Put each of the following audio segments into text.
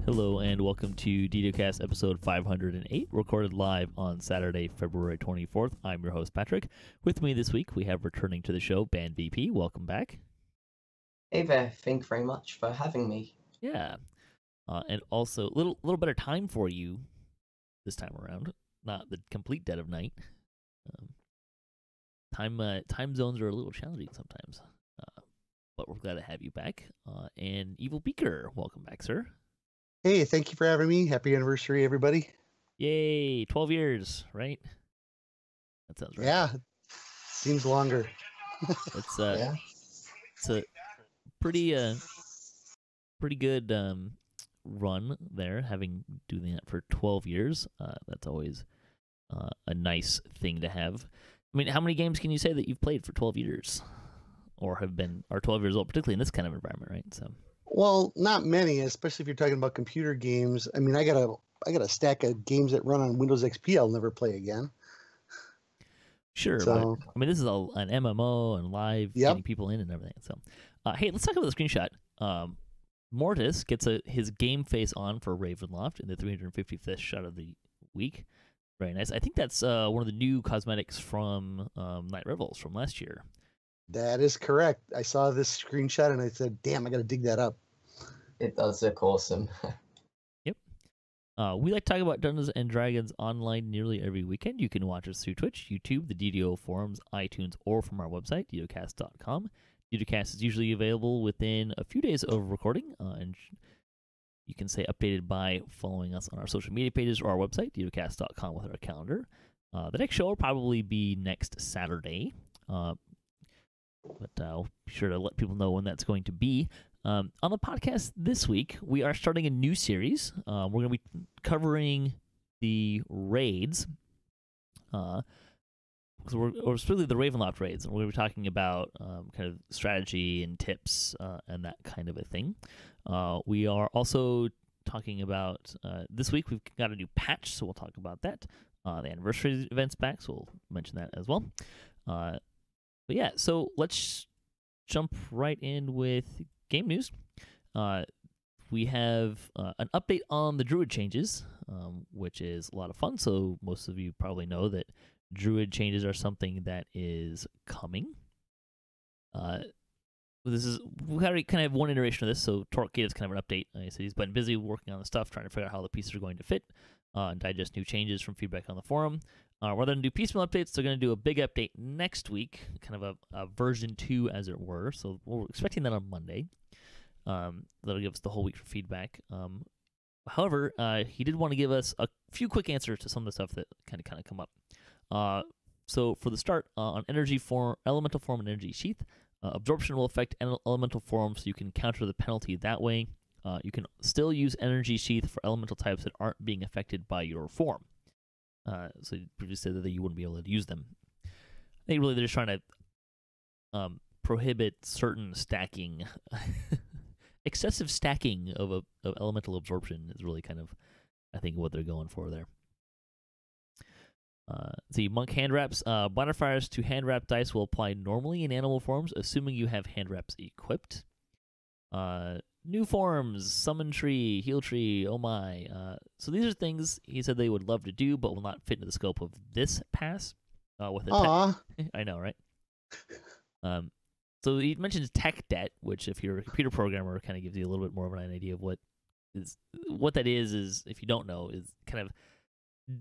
Hello and welcome to DDOCast episode 508, recorded live on Saturday, February 24th. I'm your host, Patrick. With me this week, we have returning to the show, BandVP. Welcome back. Hey there, thank you very much for having me. Yeah. And also, a little better time for you this time around. Not the complete dead of night. Time zones are a little challenging sometimes. But we're glad to have you back. And Evilbeeker, welcome back, sir. Hey, thank you for having me. Happy anniversary, everybody. Yay, 12 years, right? That sounds right. Yeah, seems longer. It's a pretty good run there, doing that for 12 years. That's always a nice thing to have. I mean, how many games can you say that you've played for 12 years, or are 12 years old, particularly in this kind of environment, right? So. Well, not many, especially if you're talking about computer games. I mean, I got a stack of games that run on Windows XP I'll never play again. Sure, but I mean, this is an MMO and live, getting people in and everything. So, hey, let's talk about the screenshot. Mortis gets his game face on for Ravenloft in the 355th shot of the week. Very nice. I think that's one of the new cosmetics from Night Revels from last year. That is correct. I saw this screenshot and I said, damn, I got to dig that up. It does look awesome. Yep. We like to talk about Dungeons & Dragons online nearly every weekend. You can watch us through Twitch, YouTube, the DDO forums, iTunes, or from our website, DDOCast.com. DDOCast is usually available within a few days of recording, and you can stay updated by following us on our social media pages or our website, DDOCast.com, with our calendar. The next show will probably be next Saturday. But I'll be sure to let people know when that's going to be. On the podcast this week, we are starting a new series. We're going to be covering the raids. So or specifically the Ravenloft raids. And we're going to be talking about kind of strategy and tips and that kind of a thing. We are also talking about, this week we've got a new patch, so we'll talk about that. The anniversary event's back, so we'll mention that as well. But yeah, so let's jump right in with game news. We have an update on the Druid changes, which is a lot of fun. So most of you probably know that Druid changes are something that is coming. We kind of have one iteration of this. So Torque gave us kind of an update. He said he's been busy working on the stuff, trying to figure out how the pieces are going to fit and digest new changes from feedback on the forum. Rather than do piecemeal updates, they're going to do a big update next week, kind of a version 2, as it were. So we're expecting that on Monday. That'll give us the whole week for feedback. However, he did want to give us a few quick answers to some of the stuff that kind of come up. So for the start, on elemental form and energy sheath, absorption will affect elemental form, so you can counter the penalty that way. You can still use energy sheath for elemental types that aren't being affected by your form. So you previously said that you wouldn't be able to use them. I think really they're just trying to prohibit certain stacking. Excessive stacking of elemental absorption is really kind of, I think, what they're going for there. The monk hand wraps. Modifiers to hand wrap dice will apply normally in animal forms, assuming you have hand wraps equipped. New forms, summon tree, heal tree, oh my. So these are things he said they would love to do, but will not fit into the scope of this pass. With a I know, right? So he mentions tech debt, which if you're a computer programmer, kind of gives you a little bit more of an idea of what that is, if you don't know, is kind of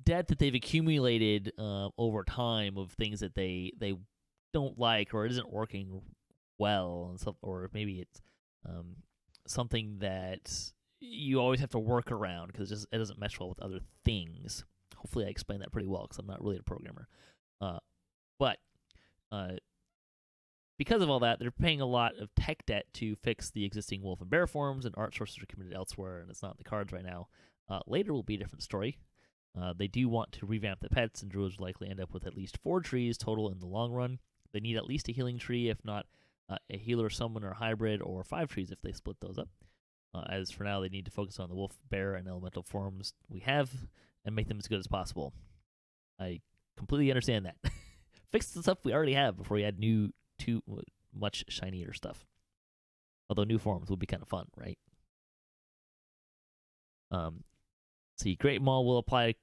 debt that they've accumulated over time of things that they don't like or it isn't working well, and stuff, or maybe it's something that you always have to work around because it doesn't mesh well with other things. Hopefully I explained that pretty well because I'm not really a programmer. But because of all that, they're paying a lot of tech debt to fix the existing wolf and bear forms, and art sources are committed elsewhere, and it's not in the cards right now. Later will be a different story. They do want to revamp the pets, and druids will likely end up with at least 4 trees total in the long run. They need at least a healing tree, if not a healer, summoner, hybrid, or 5 trees if they split those up. As for now, they need to focus on the wolf, bear, and elemental forms we have and make them as good as possible. I completely understand that. Fix the stuff we already have before we add too much shinier stuff. Although new forms would be kind of fun, right? See, Great Maul will apply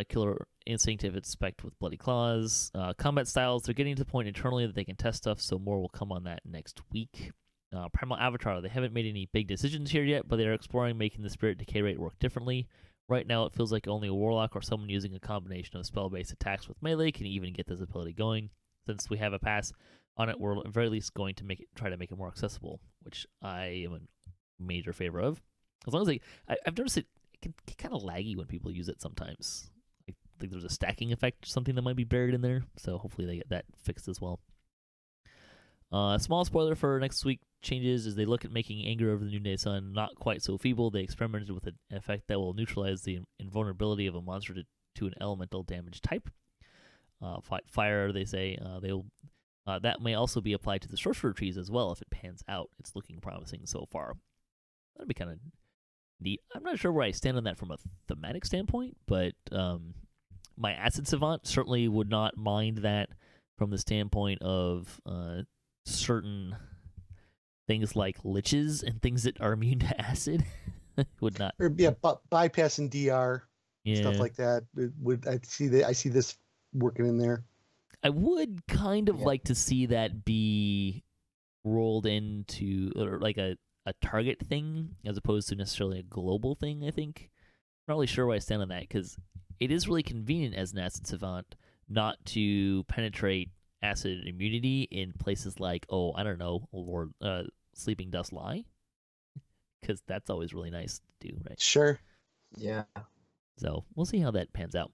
Killer Instinct if it's spec'd with Bloody Claws. Combat styles, they're getting to the point internally that they can test stuff, so more will come on that next week. Primal Avatar, they haven't made any big decisions here yet, but they are exploring making the Spirit Decay rate work differently. Right now, it feels like only a Warlock or someone using a combination of spell-based attacks with melee can even get this ability going. Since we have a pass on it, we're at the very least going to try to make it more accessible, which I am in major favor of. As long as I've noticed it can get kind of laggy when people use it sometimes. I think there's a stacking effect or something that might be buried in there, so hopefully they get that fixed as well. Small spoiler for next week changes is they look at making Anger over the Noonday Sun not quite so feeble. They experimented with an effect that will neutralize the invulnerability of a monster to an elemental damage type. Fire, they say, that may also be applied to the sorcerer trees as well if it pans out. It's looking promising so far. That'd be kind of neat. I'm not sure where I stand on that from a thematic standpoint, but my Acid Savant certainly would not mind that from the standpoint of certain things like liches and things that are immune to acid. Would not. Or bypassing DR, Yeah. stuff like that. I see this working in there. I would kind of like to see that be rolled into or like a target thing as opposed to necessarily a global thing, I think. I'm not really sure where I stand on that because it is really convenient as an Acid Savant not to penetrate acid immunity in places like, I don't know, Lord, Sleeping Dust Lie, because that's always really nice to do, right? Sure. Yeah. So we'll see how that pans out.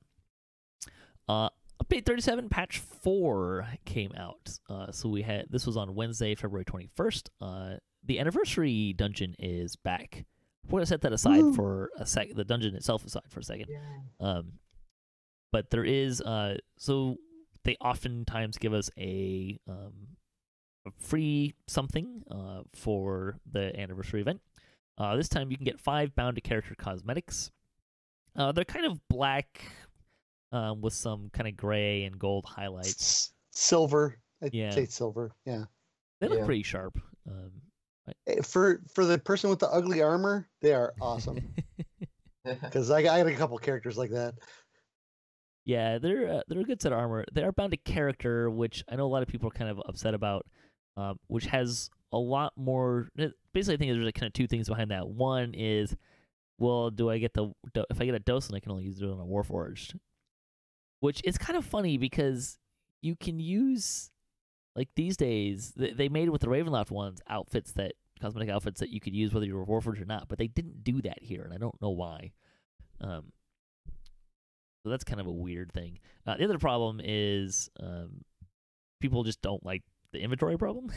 Update 37, patch 4 came out. So this was on Wednesday, February 21st. The anniversary dungeon is back. We're gonna set that aside for a sec. The dungeon itself aside for a second. Yeah. But there is so they oftentimes give us a free something for the anniversary event. This time you can get 5 bound to character cosmetics. They're kind of black with some kind of gray and gold highlights. Silver. I'd Yeah. say silver. Yeah. They look pretty sharp. For the person with the ugly armor, they are awesome. Because I got a couple characters like that. Yeah, they're a good set of armor. They are bound to character, which I know a lot of people are kind of upset about, which has a lot more. Basically, I think there's like kind of 2 things behind that. One is, well, do I get if I get a Docent, I can only use it on a Warforged, which is kind of funny because you can use, like these days, they made with the Ravenloft ones cosmetic outfits that you could use whether you were Warforged or not, but they didn't do that here, and I don't know why. So that's kind of a weird thing. The other problem is people just don't like the inventory problem.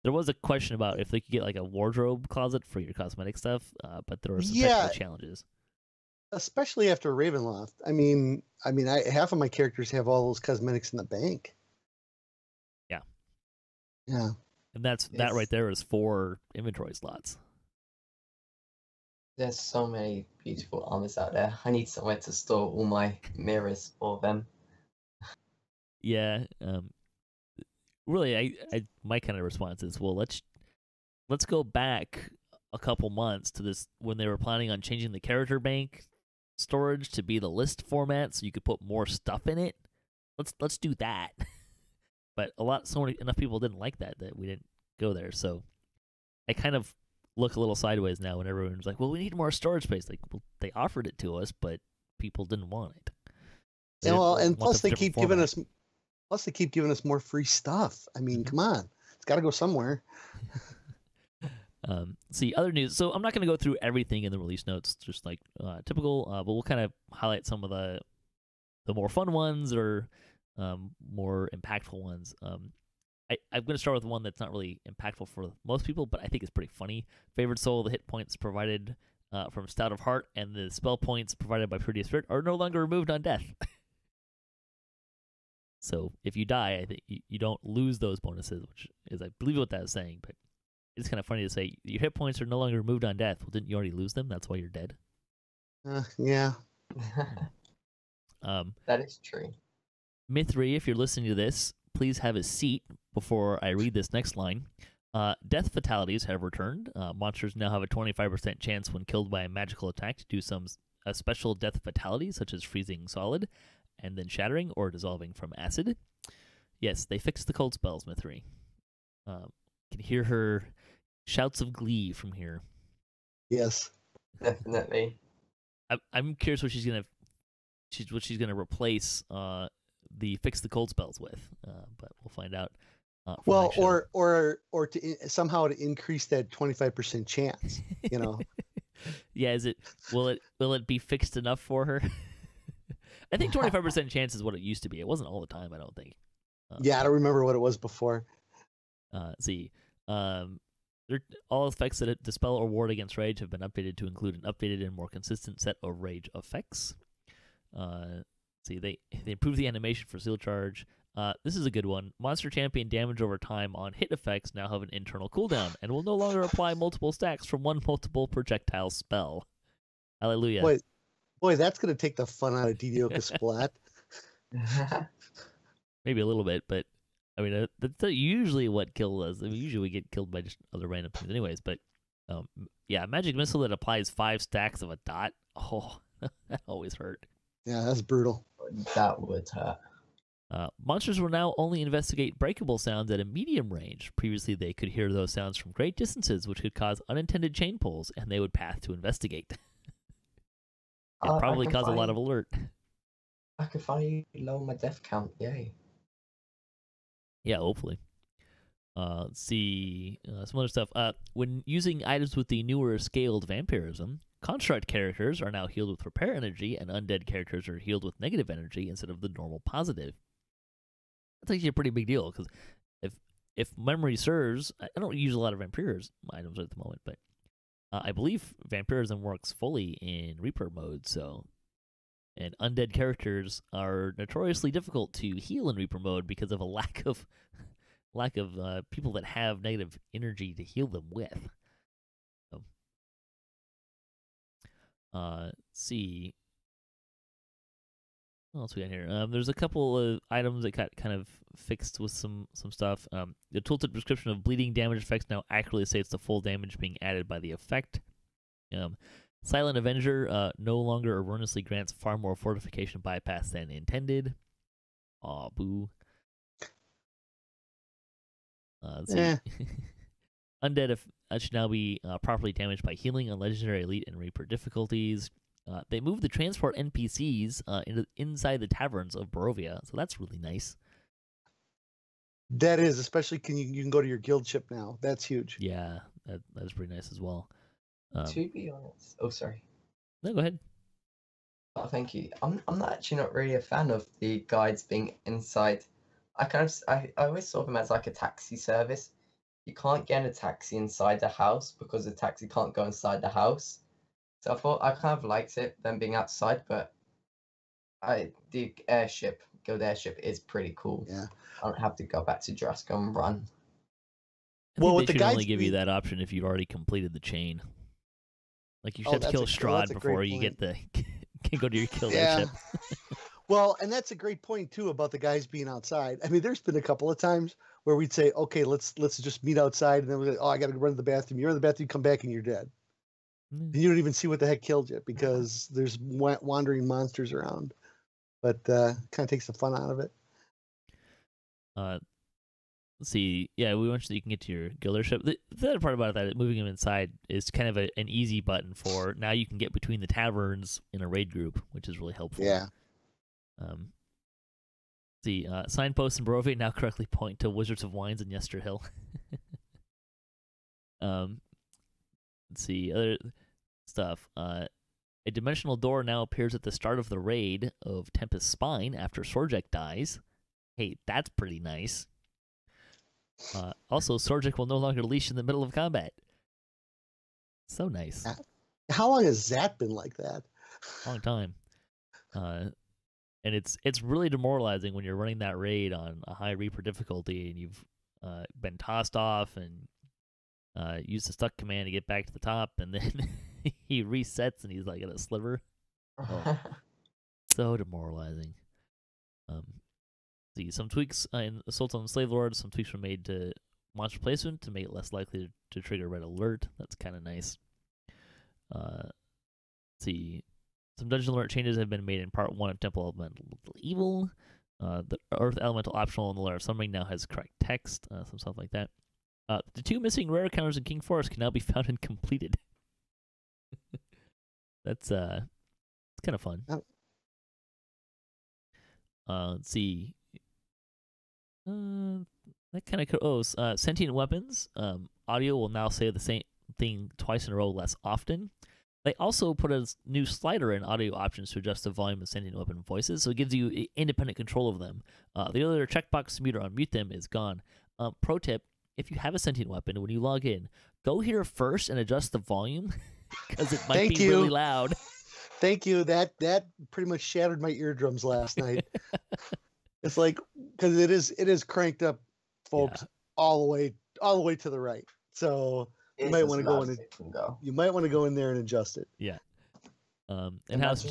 There was a question about if they could get like a wardrobe closet for your cosmetic stuff, but there were some technical challenges. Especially after Ravenloft. I mean, half of my characters have all those cosmetics in the bank. Yeah. Yeah. And that right there is 4 inventory slots. There's so many beautiful armors out there. I need somewhere to store all my mirrors for them. Yeah. Really, my kind of response is, well, let's go back a couple months to this when they were planning on changing the character bank storage to be the list format, so you could put more stuff in it. Let's do that. But enough people didn't like that we didn't go there. So I kind of look a little sideways now when everyone's like, well, we need more storage space. Like, well, they offered it to us, but people didn't want it. And plus they keep giving us more free stuff. I mean, come on. It's got to go somewhere. See, other news. So I'm not going to go through everything in the release notes, just like typical, but we'll kind of highlight some of the more fun ones or more impactful ones. I'm going to start with one that's not really impactful for most people, but I think it's pretty funny. Favored Soul, the hit points provided from Stout of Heart and the spell points provided by Purity of Spirit are no longer removed on death. So if you die, I think you don't lose those bonuses, which is, I believe, what that is saying. But it's kind of funny to say your hit points are no longer removed on death. Well, didn't you already lose them? That's why you're dead. Yeah. That is true. Mithri, if you're listening to this, please have a seat before I read this next line. Death fatalities have returned. Monsters now have a 25% chance when killed by a magical attack to do a special death fatality, such as freezing solid, and then shattering or dissolving from acid. Yes, they fixed the cold spells, Mithri. Can hear her shouts of glee from here. Yes. Definitely. I'm curious what she's gonna replace the fix the cold spells with, but we'll find out. Well, or to somehow to increase that 25% chance, you know. Yeah, will it be fixed enough for her? I think 25% chance is what it used to be. It wasn't all the time, I don't think. Yeah, I don't remember what it was before. See, all effects that dispel or ward against rage have been updated to include an updated and more consistent set of rage effects. See, they improved the animation for seal charge. This is a good one. Monster champion damage over time on hit effects now have an internal cooldown and will no longer apply multiple stacks from one multiple projectile spell. Hallelujah. Boy, that's going to take the fun out of DDOCast Splat. Maybe a little bit, but I mean, that's usually what kills us. I mean, usually we get killed by just other random things anyways, but yeah, magic missile that applies 5 stacks of a dot. Oh, that always hurt. Yeah, that's brutal. That would hurt. Monsters will now only investigate breakable sounds at a medium range. Previously, they could hear those sounds from great distances, which could cause unintended chain pulls, and they would path to investigate. It'd probably cause a lot of alert. I could finally lower my death count, yay. Yeah, hopefully. Let's see some other stuff. When using items with the newer scaled vampirism, construct characters are now healed with repair energy, and undead characters are healed with negative energy instead of the normal positive. That's actually a pretty big deal, because if memory serves, I don't use a lot of vampirism items at the moment, but I believe vampirism works fully in Reaper mode, and undead characters are notoriously difficult to heal in Reaper mode because of a lack of people that have negative energy to heal them with. So, let's see. What else we got here? There's a couple of items that got kind of fixed with some stuff. The tooltip description of bleeding damage effects now accurately states the full damage being added by the effect. Silent Avenger no longer erroneously grants far more fortification bypass than intended. Aw, boo. Let's see. Undead should now be properly damaged by healing on Legendary, Elite, and Reaper difficulties. They moved the transport NPCs inside the taverns of Barovia, so that's really nice. That is, especially you can go to your guild ship now. That's huge. Yeah, that's pretty nice as well. To be honest, oh sorry. No, go ahead. Oh, thank you. I'm not really a fan of the guides being inside. I always saw them as like a taxi service. You can't get in a taxi inside the house because the taxi can't go inside the house. So I thought I kind of liked it, them being outside, but the guild airship is pretty cool. Yeah. I don't have to go back to Jurassic and run. I think they should only give you that option if you've already completed the chain. Like you should have to kill Strahd before you get can go to your guild airship. Well, and that's a great point too about the guys being outside. I mean, there's been a couple of times where we'd say, okay, let's just meet outside, and then we're like, oh, I got to run to the bathroom. You're in the bathroom, come back, and you're dead. And you don't even see what the heck killed you because there's wandering monsters around. But kind of takes the fun out of it. Let's see. Yeah, we mentioned that you can get to your guild airship. The other part about that, moving them inside, is kind of an easy button for now you can get between the taverns in a raid group, which is really helpful. Yeah. The signposts in Barovia now correctly point to Wizards of Wines in Yester Hill. Let's see, other stuff. A dimensional door now appears at the start of the raid of Tempest Spine after Sorjek dies. Hey, that's pretty nice. Also, Sorjek will no longer leash in the middle of combat. So nice. How long has that been like that? Long time. And it's really demoralizing when you're running that raid on a high Reaper difficulty and you've been tossed off and used the stuck command to get back to the top, and then he resets and he's like at a sliver. Oh, so demoralizing. See, some tweaks in Assault on the Slave Lord. Some tweaks were made to monster placement to make it less likely to trigger red alert. That's kind of nice. Let's see. Some dungeon alert changes have been made in Part 1 of Temple Elemental Evil. The Earth Elemental optional in the Lair of Summoning now has correct text, some stuff like that. The 2 missing rare encounters in King Forest can now be found and completed. That's it's kind of fun. Oh. Let's see. That kind of sentient weapons. Audio will now say the same thing twice in a row less often. They also put a new slider in audio options to adjust the volume of sentient weapon voices, so it gives you independent control of them. The other checkbox to mute or unmute them is gone. Pro tip: if you have a sentient weapon, when you log in, go here first and adjust the volume because it might be really loud. Thank you. That pretty much shattered my eardrums last night. It's like, because it is cranked up, folks, all the way to the right. So you might want to go in. You might want to go in there and adjust it. Yeah. And House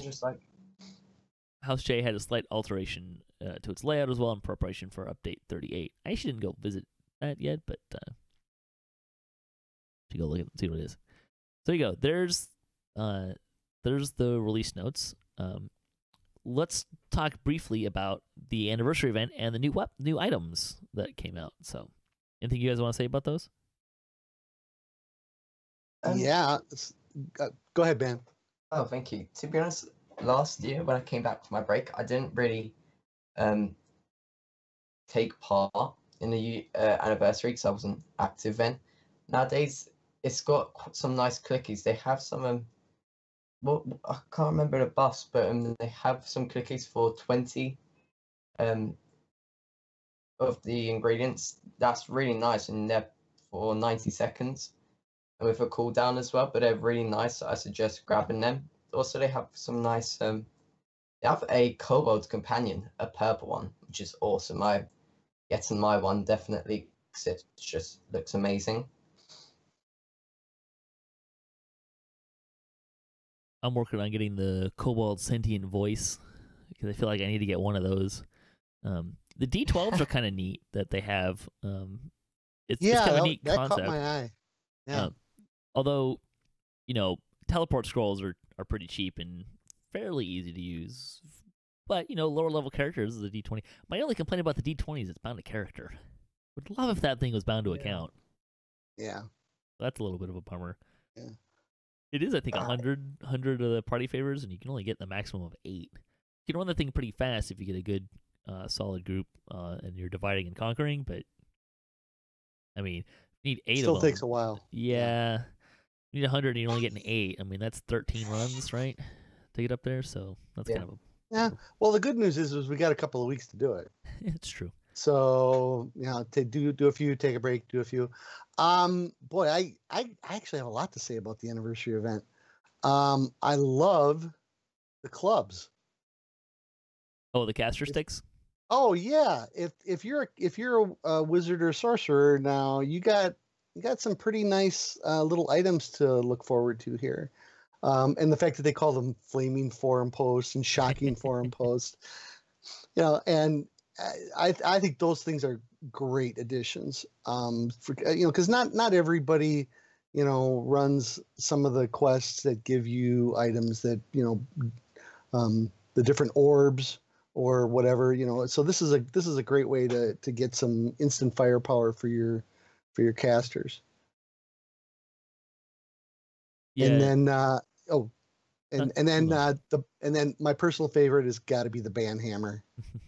J had a slight alteration to its layout as well in preparation for update 38. I actually didn't go visit that yet, but should go look at it and see what it is. So there you go. There's the release notes. Let's talk briefly about the anniversary event and the new items that came out. So, anything you guys want to say about those? Yeah. Go ahead, Ben. Oh, thank you. To be honest, last year when I came back from my break, I didn't really take part in the anniversary because I wasn't active then. Nowadays, it's got some nice clickies. They have some well, I can't remember the buffs, but they have some clickies for 20 of the ingredients. That's really nice, and they're for 90 seconds and with a cooldown as well, but they're really nice. So I suggest grabbing them. Also, they have some nice they have a kobold companion, a purple one, which is awesome. I'm getting my one definitely because it just looks amazing. I'm working on getting the Kobold sentient voice because I feel like I need to get one of those. The D12s are kind of neat that they have. It's kind of a neat concept. Caught my eye. Yeah. Although, teleport scrolls are pretty cheap and fairly easy to use. But, lower level characters, the D20. My only complaint about the D20 is it's bound to character. Would love if that thing was bound to account. Yeah. That's a little bit of a bummer. Yeah. It is, I think, 100 of the party favors, and you can only get the maximum of 8. You can run the thing pretty fast if you get a good, solid group, and you're dividing and conquering, but, I mean, you need 8 of them. Still takes a while. Yeah. You need 100 and you're only getting 8. I mean, that's 13 runs, right, to get up there, so that's kind of a... Yeah, well, the good news is we got a couple of weeks to do it. It's true. So, do a few, take a break, do a few. Boy, I actually have a lot to say about the anniversary event. I love the clubs. Oh, the caster sticks? Oh yeah. If you're a wizard or sorcerer now, you got some pretty nice little items to look forward to here. And the fact that they call them flaming forum posts and shocking forum posts, and I think those things are great additions. Because not everybody, runs some of the quests that give you items that, the different orbs or whatever, So this is a great way to get some instant firepower for your casters. Yeah. And then and then my personal favorite has got to be the banhammer.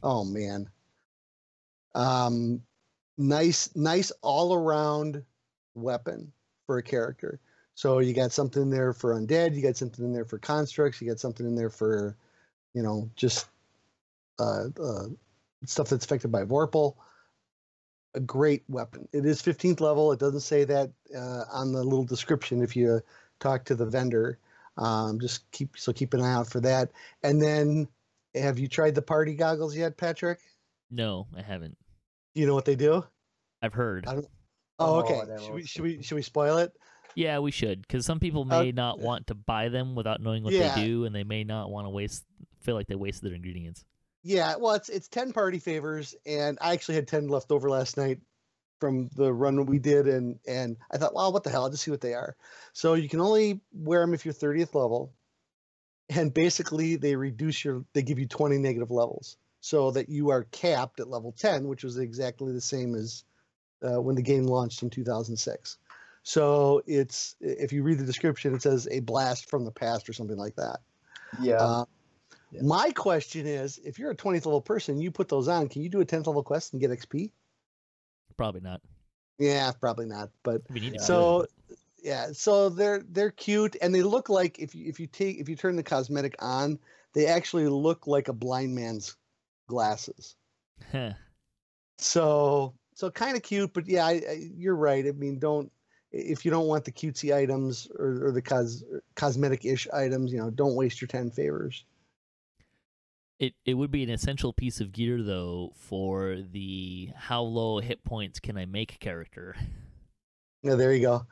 Oh man. Nice all around weapon for a character. So you got something in there for undead, you got something in there for constructs, you got something in there for, just stuff that's affected by Vorpal. A great weapon. It is 15th level. It doesn't say that on the little description if you talk to the vendor. Just keep an eye out for that. And then, have you tried the party goggles yet, Patrick? No, I haven't. Do you know what they do? I've heard. Oh, okay. Should we spoil it? Yeah, we should, because some people may not want to buy them without knowing what they do, and they may not want to feel like they wasted their ingredients. Yeah, well, it's 10 party favors, and I actually had 10 left over last night. from the run we did, and I thought, wow, what the hell? I'll just see what they are. So you can only wear them if you're 30th level, and basically they give you 20 negative levels, so that you are capped at level 10, which was exactly the same as when the game launched in 2006. So if you read the description, it says a blast from the past or something like that. Yeah. Yeah. My question is, if you're a 20th level person, you put those on, can you do a 10th level quest and get XP? Probably not. Yeah, probably not. But We need to so yeah, so they're cute, and they look like if you turn the cosmetic on, they actually look like a blind man's glasses. Huh. So kind of cute, but yeah, you're right. I mean, if you don't want the cutesy items or the cosmetic-ish items, don't waste your 10 favors. It would be an essential piece of gear, though, for the how low hit points can I make character. Yeah, there you go.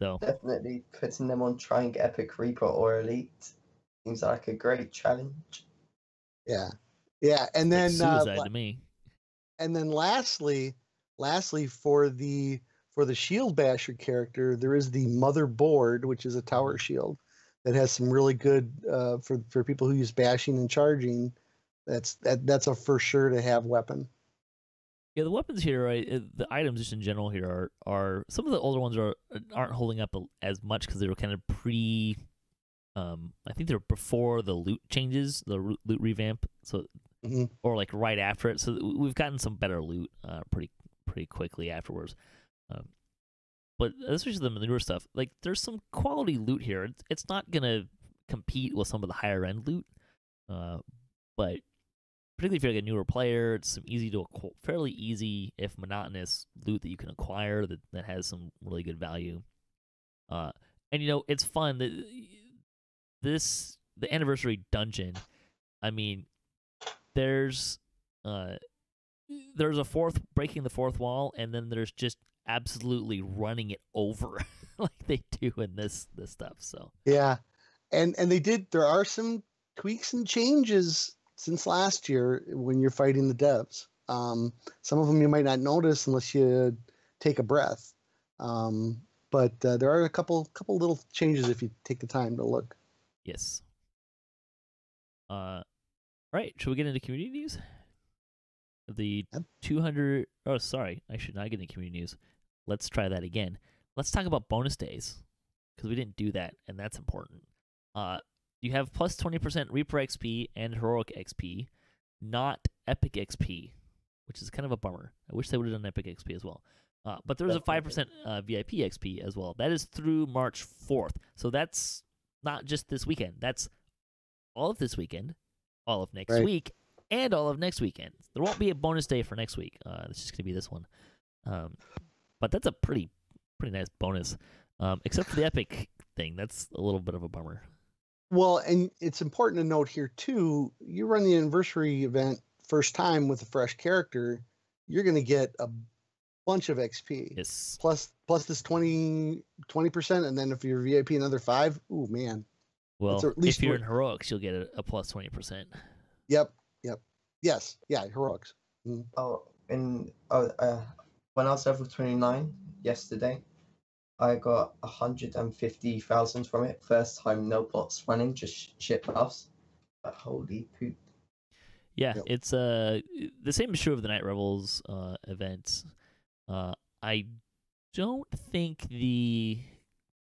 So Definitely putting them on try and get Epic Reaper or Elite seems like a great challenge. Yeah, and then suicide to me. And then lastly, for the shield basher character, there is the motherboard, which is a tower shield that has some really good for people who use bashing and charging. That's a for sure to have weapon. Yeah, the weapons here, the items just in general here are some of the older ones aren't holding up as much because they were kind of I think they're before the loot changes, the loot revamp. So or like right after it. So we've gotten some better loot pretty quickly afterwards. But especially the newer stuff, like there's some quality loot here. It's not gonna compete with some of the higher end loot, but particularly if you're like a newer player, it's some fairly easy if monotonous loot that you can acquire that has some really good value. And it's fun that the anniversary dungeon. I mean, there's a breaking the fourth wall, and then there's just absolutely running it over like they do in this stuff. So yeah, and there are some tweaks and changes since last year when you're fighting the devs. Some of them you might not notice unless you take a breath, but there are a couple little changes if you take the time to look. Yes. Right, should we get into community news? The 200. Oh, sorry, I should not get into community news. Let's try that again. Let's talk about bonus days, because we didn't do that, and that's important. You have plus 20% Reaper XP and Heroic XP, not Epic XP, which is kind of a bummer. I wish they would have done Epic XP as well. But there's a 5% VIP XP as well. That is through March 4th. So that's not just this weekend. That's all of this weekend, all of next week, and all of next weekend. There won't be a bonus day for next week. It's just going to be this one. But that's a pretty nice bonus, except for the Epic thing. That's a little bit of a bummer. Well, and it's important to note here, too, you run the anniversary event first time with a fresh character, you're going to get a bunch of XP. Yes. Plus this 20%, and then if you're VIP, another 5. Ooh, man. Well, if you're in Heroics, you'll get a plus 20%. Yep. Yes. Yeah, Heroics. When I was level 29 yesterday, I got 150,000 from it. First time no bots running, just shit buffs. But holy poop. Yeah, it's the same is true of the Night Rebels events. I don't think the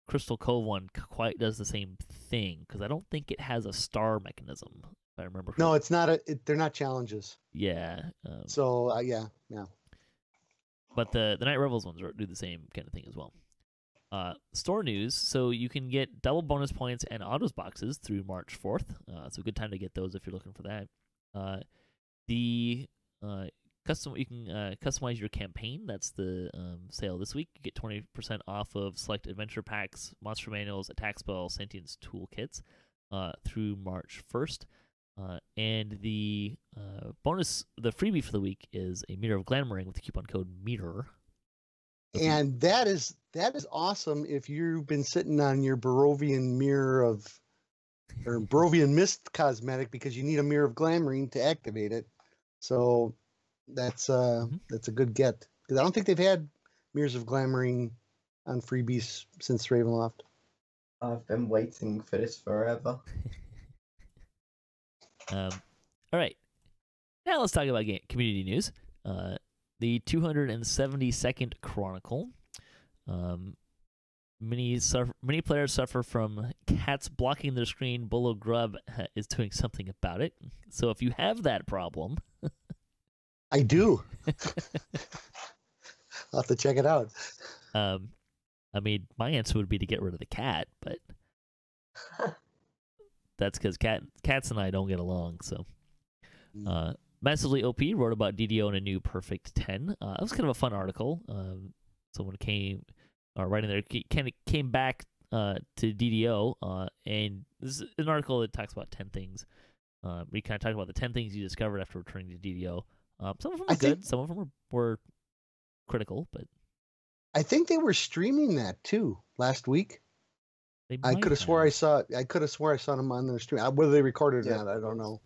Crystal Cove one quite does the same thing, because I don't think it has a star mechanism, if I remember correctly. No, it's not they're not challenges. Yeah. Yeah. But the Night Rebels ones do the same kind of thing as well. Store news, so you can get double bonus points and autos boxes through March 4th. It's a good time to get those if you're looking for that. You can customize your campaign. That's the sale this week. You get 20% off of select adventure packs, monster manuals, attack spell, sentience toolkits through March 1st. And the freebie for the week is a Mirror of Glamoring with the coupon code MEROR. And that is awesome if you've been sitting on your Barovian Barovian Mist cosmetic because you need a Mirror of Glamoring to activate it. So that's a good get. Because I don't think they've had Mirrors of Glamourine on freebies since Ravenloft. I've been waiting for this forever. All right. Now let's talk about community news. The 272nd Chronicle. Many players suffer from cats blocking their screen. Bolo Grub is doing something about it. So if you have that problem... I do. I'll have to check it out. I mean, my answer would be to get rid of the cat, but that's because cats and I don't get along. So, Massively OP wrote about DDO in a new Perfect 10. That was kind of a fun article. Someone writing there came back to DDO, and this is an article that talks about 10 things. We kind of talk about the 10 things you discovered after returning to DDO. Some of them were good, some of them were critical, but I think they were streaming that too last week. I could have swore I saw them on their stream. Whether they recorded or not, I don't know.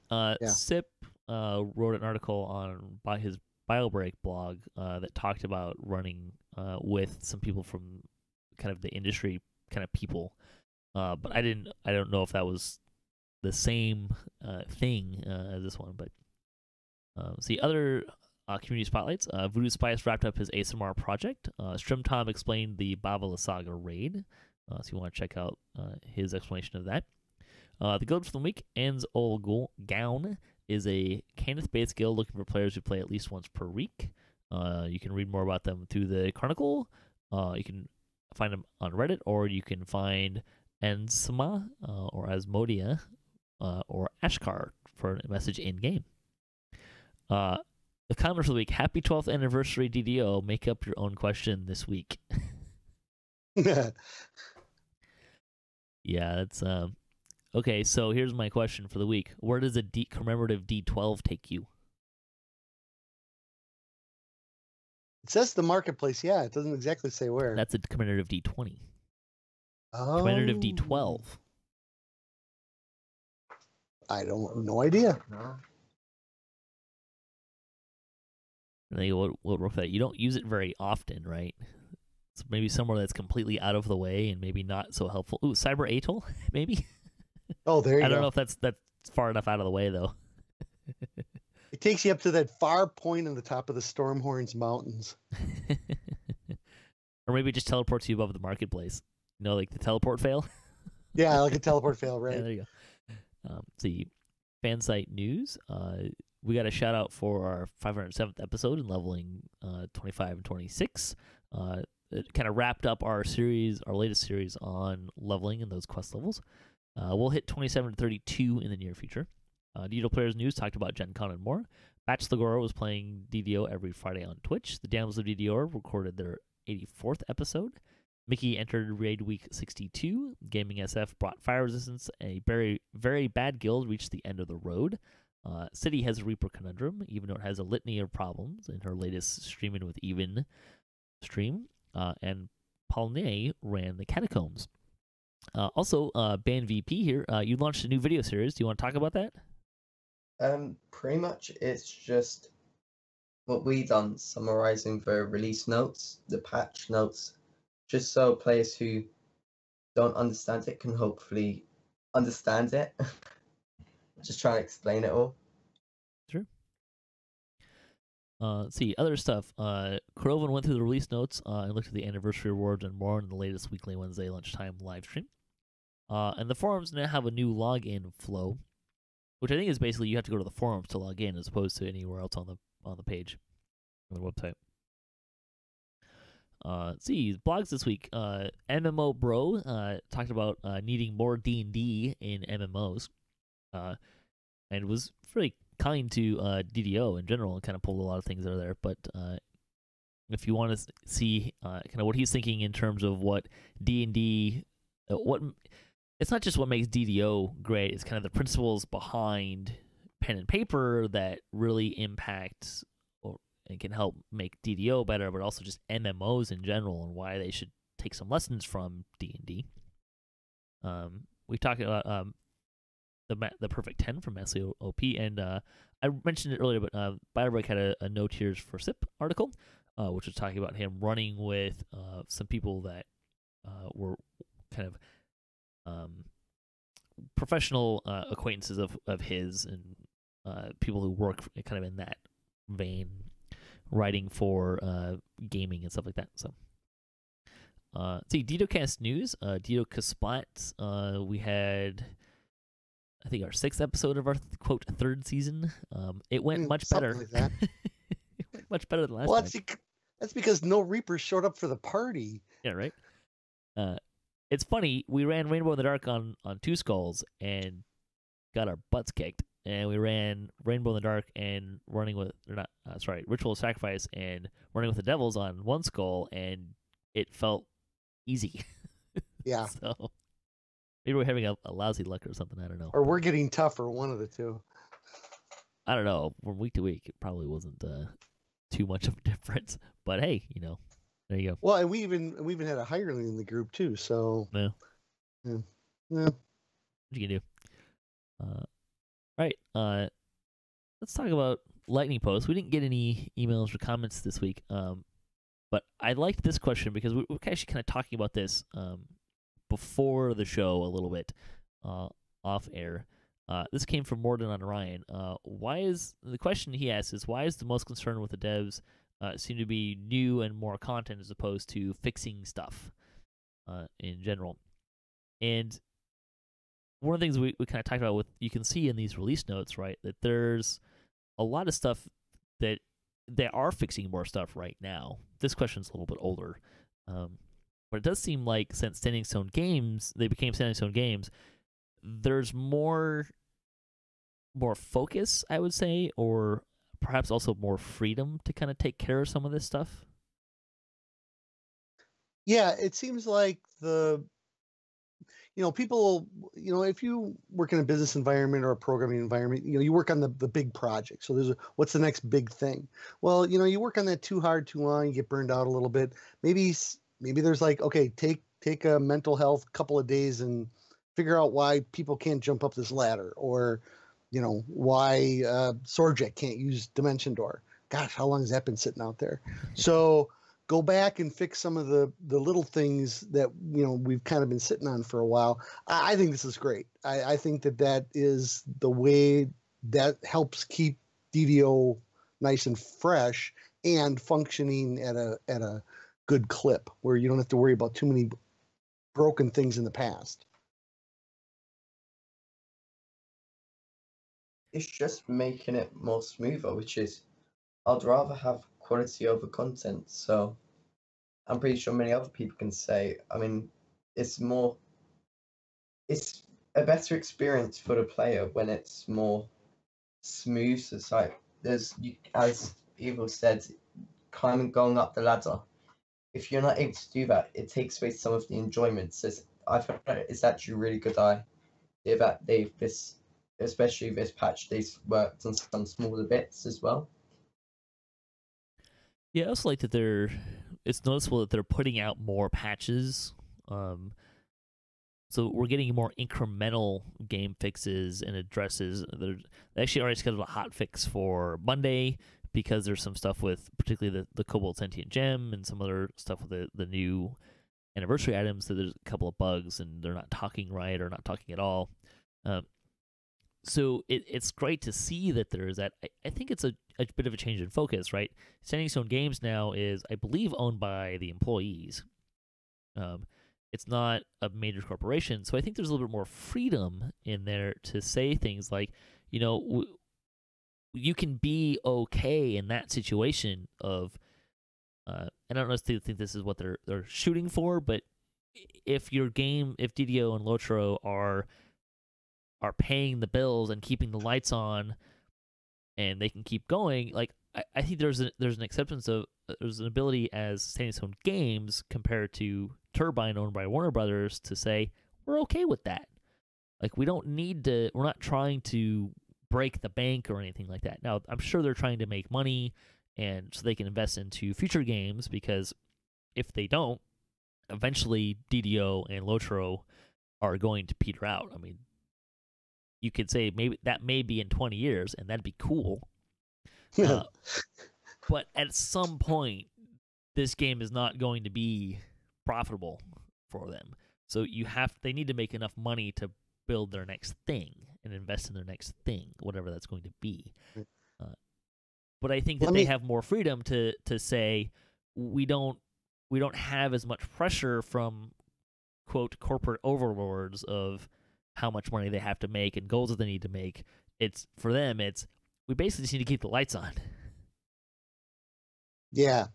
Sip wrote an article by his BioBreak blog that talked about running with some people from kind of the industry kind of people, but I don't know if that was the same thing as this one. But see other community spotlights. Voodu Spice wrapped up his ASMR project. Strim Tom explained the Bavala Saga raid. So you want to check out his explanation of that. The guild for the week, Anne's Old Gown, is a Kenneth-based guild looking for players who play at least once per week. You can read more about them through the Chronicle. You can find them on Reddit, or you can find Ensma or Asmodia or Ashkar for a message in-game. The comment for the week, happy 12th anniversary DDO, make up your own question this week. Yeah, that's okay, so here's my question for the week. Where does a commemorative D12 take you? It says the marketplace, yeah. It doesn't exactly say where. That's a commemorative D20. Oh. Commemorative D12. I don't, no idea. No. We'll work that. You don't use it very often, right? So maybe somewhere that's completely out of the way and maybe not so helpful. Ooh, Cyber Atoll, maybe? Oh, there you go. I don't know if that's far enough out of the way, though. It takes you up to that far point on the top of the Stormhorns Mountains. Or maybe it just teleports you above the marketplace. You know, like the teleport fail? Yeah, like a teleport fail, right? Yeah, there you go. The fan site news. We got a shout out for our 507th episode in leveling 25 and 26. It kind of wrapped up our latest series on leveling in those quest levels. We'll hit 27 to 32 in the near future. DDO Players News talked about Gen Con and more. Batch Lagora was playing DDO every Friday on Twitch. The Damsels of DDO recorded their 84th episode. Mickey entered Raid Week 62. Gaming SF brought Fire Resistance. A very, very bad guild reached the end of the road. City has a Reaper Conundrum, even though it has a litany of problems in her latest Streamin' with Even stream. And Paulnay ran the Catacombs. Also, BandVP here, you launched a new video series. Do you want to talk about that? Pretty much it's just what we done, summarizing the release notes, the patch notes, just so players who don't understand it can hopefully understand it. Just trying to explain it all. Sure. Let's see, other stuff. Krovan went through the release notes and looked at the anniversary rewards and more in the latest weekly Wednesday lunchtime live stream. And the forums now have a new login flow, which I think is basically you have to go to the forums to log in as opposed to anywhere else on the page, on the website. Let's see, blogs this week. MMO Bro talked about needing more D&D in MMOs, and was really kind to DDO in general and kind of pulled a lot of things out of there. But if you want to see kind of what he's thinking in terms of what D&D, it's not just what makes DDO great, it's kind of the principles behind pen and paper that really impact and can help make DDO better, but also just MMOs in general and why they should take some lessons from D&D. We talked about the Perfect 10 from Massively OP, and I mentioned it earlier, but BioBreak had a No Tears for Sip article. which was talking about him running with some people that were kind of professional acquaintances of his, and people who work kind of in that vein, writing for gaming and stuff like that. So, see, DDOCast news, DDOCast Splat. We had, I think, our 6th episode of our quote 3rd season. It went much better. Like that. It went much better than last time. That's because no Reapers showed up for the party. Yeah, right. It's funny. We ran Rainbow in the Dark on 2 skulls and got our butts kicked. And we ran Rainbow in the Dark and Ritual of Sacrifice and running with the Devils on 1 skull, and it felt easy. Yeah. So maybe we're having a lousy luck or something. I don't know. Or we're getting tougher, one of the two. I don't know. From week to week, it probably wasn't too much of a difference. But hey, there you go. Well, and we even had a hireling in the group too. So yeah. What you can do? All right. Let's talk about Lightning Post. We didn't get any emails or comments this week. But I liked this question because we're actually kind of talking about this before the show a little bit off air. This came from Morden on Ryan. The question he asks is, why is the most concern with the devs seem to be new and more content as opposed to fixing stuff in general? And one of the things we kind of talked about you can see in these release notes, right, that there's a lot of stuff that they are fixing more stuff right now. This question's a little bit older. But it does seem like since Standing Stone Games, they became Standing Stone Games, there's more focus, I would say, or perhaps also more freedom to kind of take care of some of this stuff. Yeah, it seems like people, if you work in a business environment or a programming environment, you work on the big project. So what's the next big thing? Well, you work on that too hard, too long, you get burned out a little bit. Maybe there's like, okay, take a mental health couple of days and figure out why people can't jump up this ladder, or why Sorjek can't use Dimension Door. Gosh, how long has that been sitting out there? So go back and fix some of the little things that we've kind of been sitting on for a while. I think this is great. I think that is the way that helps keep DDO nice and fresh and functioning at a good clip, where you don't have to worry about too many broken things in the past. It's just making it more smoother, which is, I'd rather have quality over content. So I'm pretty sure many other people can say, I mean, it's a better experience for the player when it's more smooth. It's like as Evil said, going up the ladder. If you're not able to do that, it takes away some of the enjoyment. So I feel like it's actually a really good idea that especially this patch, they've worked on some smaller bits as well. Yeah, I also like that it's noticeable that they're putting out more patches. So we're getting more incremental game fixes and addresses. They actually already scheduled a hot fix for Monday because there's some stuff with particularly the Cobalt Sentient Gem and some other stuff with the new anniversary items. So there's a couple of bugs and they're not talking right or not talking at all. So it's great to see that there is that. I think it's a bit of a change in focus, right? Standing Stone Games now is, I believe, owned by the employees. It's not a major corporation, so I think there's a little bit more freedom in there to say things like, you can be okay in that situation of, and I don't necessarily think this is what they're shooting for, but if DDO and Lotro are paying the bills and keeping the lights on, and they can keep going, like I think there's an acceptance of, there's an ability as Standing Stone Games compared to Turbine owned by Warner Brothers to say we're okay with that. Like we're not trying to break the bank or anything like that. Now I'm sure they're trying to make money and so they can invest into future games, because if they don't, eventually DDO and Lotro are going to peter out. I mean, you could say maybe that may be in 20 years, and that'd be cool. But at some point, this game is not going to be profitable for them. So they need to make enough money to build their next thing and invest in their next thing, whatever that's going to be. But I think that they have more freedom to say we don't have as much pressure from quote corporate overlords of how much money they have to make and goals that they need to make. It's for them. We basically just need to keep the lights on. Yeah.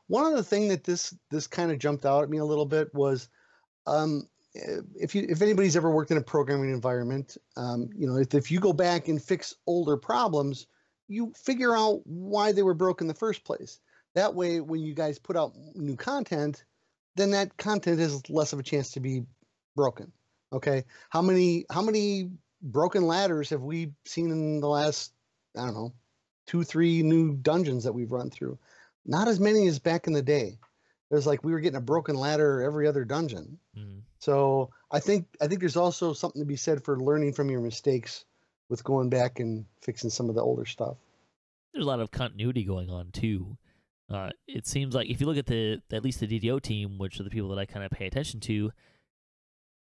One other thing that this kind of jumped out at me a little bit was, if anybody's ever worked in a programming environment, if you go back and fix older problems, you figure out why they were broke in the first place. That way, when you guys put out new content, then that content has less of a chance to be broken. Okay. How many broken ladders have we seen in the last, I don't know, 2-3 new dungeons that we've run through? Not as many as back in the day. It was like we were getting a broken ladder every other dungeon. Mm-hmm. So I think there's also something to be said for learning from your mistakes with going back and fixing some of the older stuff. There's a lot of continuity going on too. It seems like if you look at at least the DDO team, which are the people that I kind of pay attention to,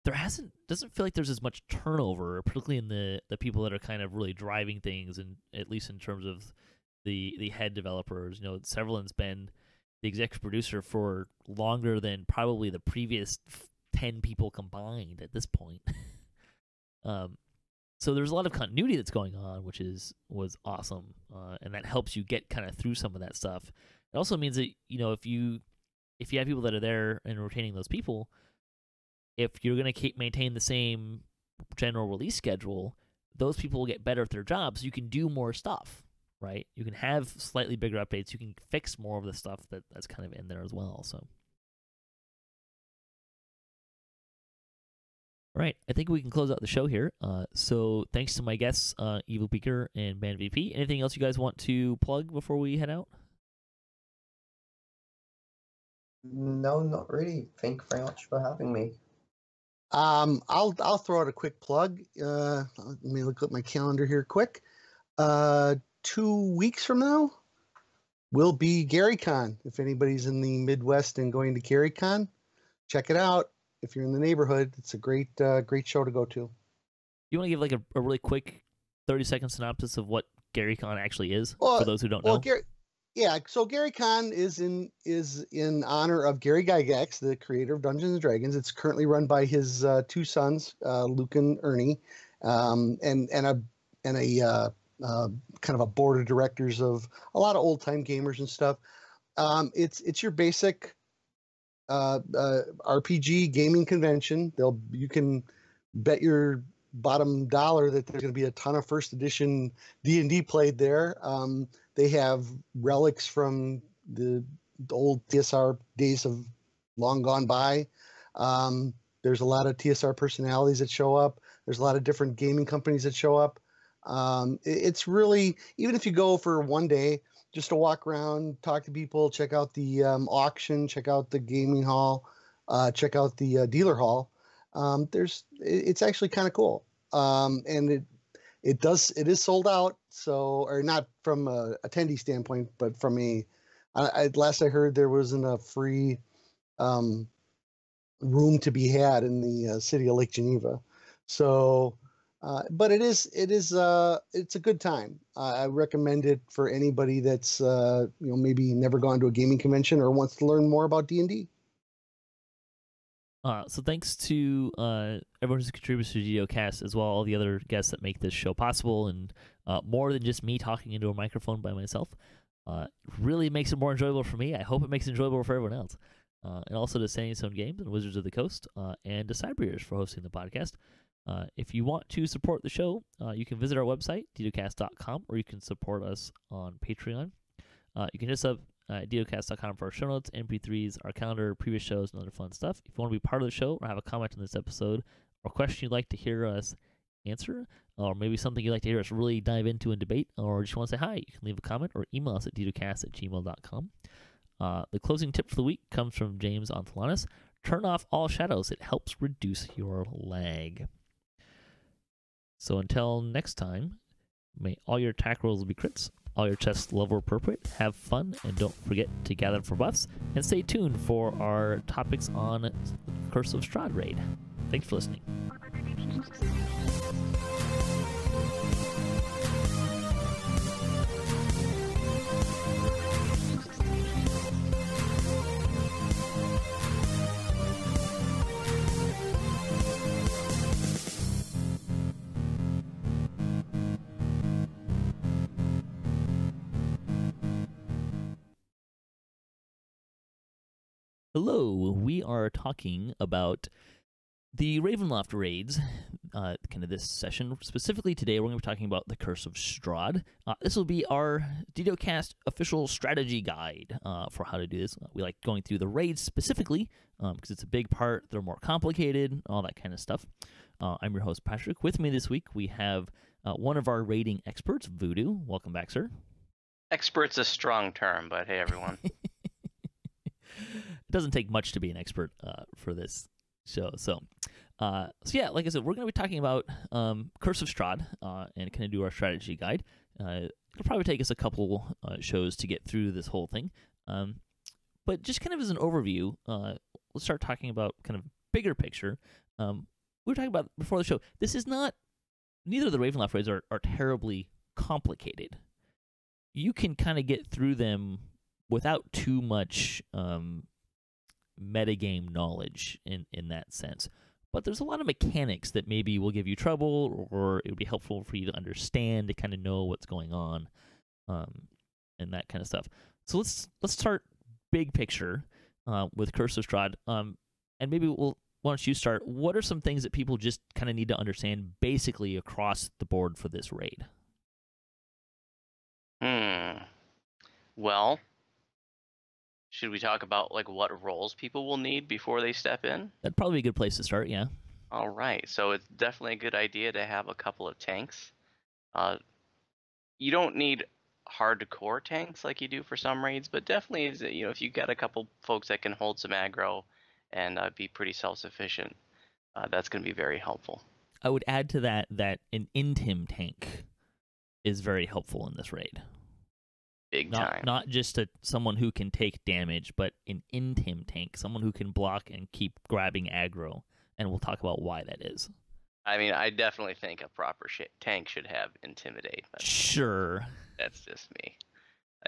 doesn't feel like there's as much turnover, particularly in the people that are kind of really driving things, and at least in terms of the head developers. Severlin's been the executive producer for longer than probably the previous 10 people combined at this point. So there's a lot of continuity that's going on, which was awesome, and that helps you get kind of through some of that stuff. It also means that if you have people that are there and retaining those people, if you're going to maintain the same general release schedule, those people will get better at their jobs. You can do more stuff, right? You can have slightly bigger updates. You can fix more of the stuff that's kind of in there as well. So, all right, I think we can close out the show here. So thanks to my guests, Evilbeeker and BandVP. Anything else you guys want to plug before we head out? No, not really. Thank you very much for having me. I'll throw out a quick plug. Let me look at my calendar here quick. 2 weeks from now will be GaryCon. If anybody's in the Midwest and going to GaryCon, check it out. If you're in the neighborhood, it's a great show to go to. You want to give like a really quick 30-second synopsis of what GaryCon actually is for those who don't know? So GaryCon is in honor of Gary Gygax, the creator of Dungeons and Dragons. It's currently run by his 2 sons, Luke and Ernie, and a kind of a board of directors of a lot of old time gamers and stuff. It's your basic RPG gaming convention. You can bet your bottom dollar that there's going to be a ton of first edition D&D played there. They have relics from the old TSR days of long gone by. There's a lot of TSR personalities that show up. There's a lot of different gaming companies that show up. It's really, even if you go for one day, just to walk around, talk to people, check out the auction, check out the gaming hall, check out the dealer hall. It's actually kind of cool. And it is sold out. So, or not from a attendee standpoint, but from last I heard there wasn't a free room to be had in the city of Lake Geneva. So, but it's a good time. I recommend it for anybody that's maybe never gone to a gaming convention or wants to learn more about D&D. So thanks to everyone who's contributed to DDOCast, as well all the other guests that make this show possible, and more than just me talking into a microphone by myself. Really makes it more enjoyable for me. I hope it makes it enjoyable for everyone else. And also to Sandy Stone Games and Wizards of the Coast, and to Cybears for hosting the podcast. If you want to support the show, you can visit our website, DDOCast.com, or you can support us on Patreon. You can just DDOCast.com for our show notes, MP3s, our calendar, previous shows, and other fun stuff. If you want to be part of the show or have a comment on this episode, or a question you'd like to hear us answer, or maybe something you'd like to hear us really dive into and debate, or just want to say hi, you can leave a comment or email us at DDOCast@gmail.com. The closing tip for the week comes from James Ontalanis. Turn off all shadows. It helps reduce your lag. So until next time, may all your attack rolls be crits, all your chest level appropriate, have fun, and don't forget to gather for buffs, and stay tuned for our topics on Curse of Strahd raid. Thanks for listening. Hello, we are talking about the Ravenloft raids, kind of this session. Specifically today, we're going to be talking about the Curse of Strahd. This will be our DDOCast official strategy guide for how to do this. We like going through the raids specifically because it's a big part. They're more complicated, all that kind of stuff. I'm your host, Patrick. With me this week, we have one of our raiding experts, Voodu. Welcome back, sir. Expert's a strong term, but hey, everyone. It doesn't take much to be an expert for this show. So yeah, like I said, we're going to be talking about Curse of Strahd and kind of do our strategy guide. It'll probably take us a couple shows to get through this whole thing. But just kind of as an overview, let's start talking about kind of bigger picture. We were talking about before the show, this is not, neither of the Ravenloft raids are terribly complicated. You can kind of get through them without too much metagame knowledge in that sense. But there's a lot of mechanics that maybe will give you trouble, or it would be helpful for you to understand, to kind of know what's going on, and that kind of stuff. So let's start big picture with Curse of Strahd, and maybe why don't you start? What are some things that people just kind of need to understand basically across the board for this raid? Well, should we talk about like what roles people will need before they step in? That'd probably be a good place to start, yeah. All right, so it's definitely a good idea to have a couple of tanks. You don't need hardcore tanks like you do for some raids, but definitely, if you got a couple folks that can hold some aggro and be pretty self-sufficient, that's going to be very helpful. I would add to that an intim tank is very helpful in this raid. Big time. Not just someone who can take damage, but an intim tank, someone who can block and keep grabbing aggro, and we'll talk about why that is. I mean, I definitely think a proper tank should have Intimidate. But sure. That's just me.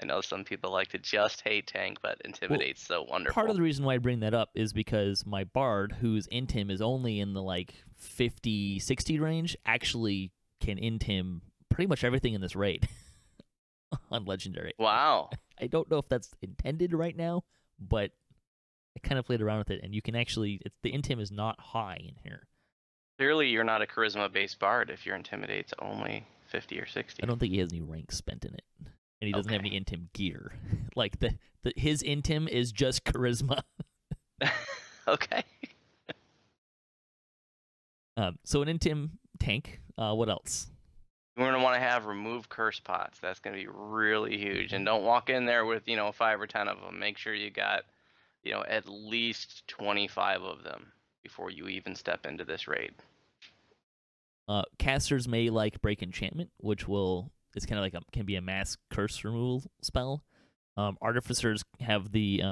I know some people like to just hate tank, but Intimidate's so wonderful. Part of the reason why I bring that up is because my bard, whose intim is only in the like 50, 60 range, actually can intim pretty much everything in this raid. On Legendary. Wow. I don't know if that's intended right now, but I kind of played around with it, and you can actually, the intim is not high in here. Clearly, you're not a charisma-based bard if your Intimidate's only 50 or 60. I don't think he has any rank spent in it, and he doesn't have any intim gear. Like, his intim is just charisma. Okay. So an intim tank, what else? We're going to want to have remove curse pots. That's going to be really huge. And don't walk in there with, 5 or 10 of them. Make sure you got, at least 25 of them before you even step into this raid. Casters may like break enchantment, which is kind of like can be a mass curse removal spell. Artificers have the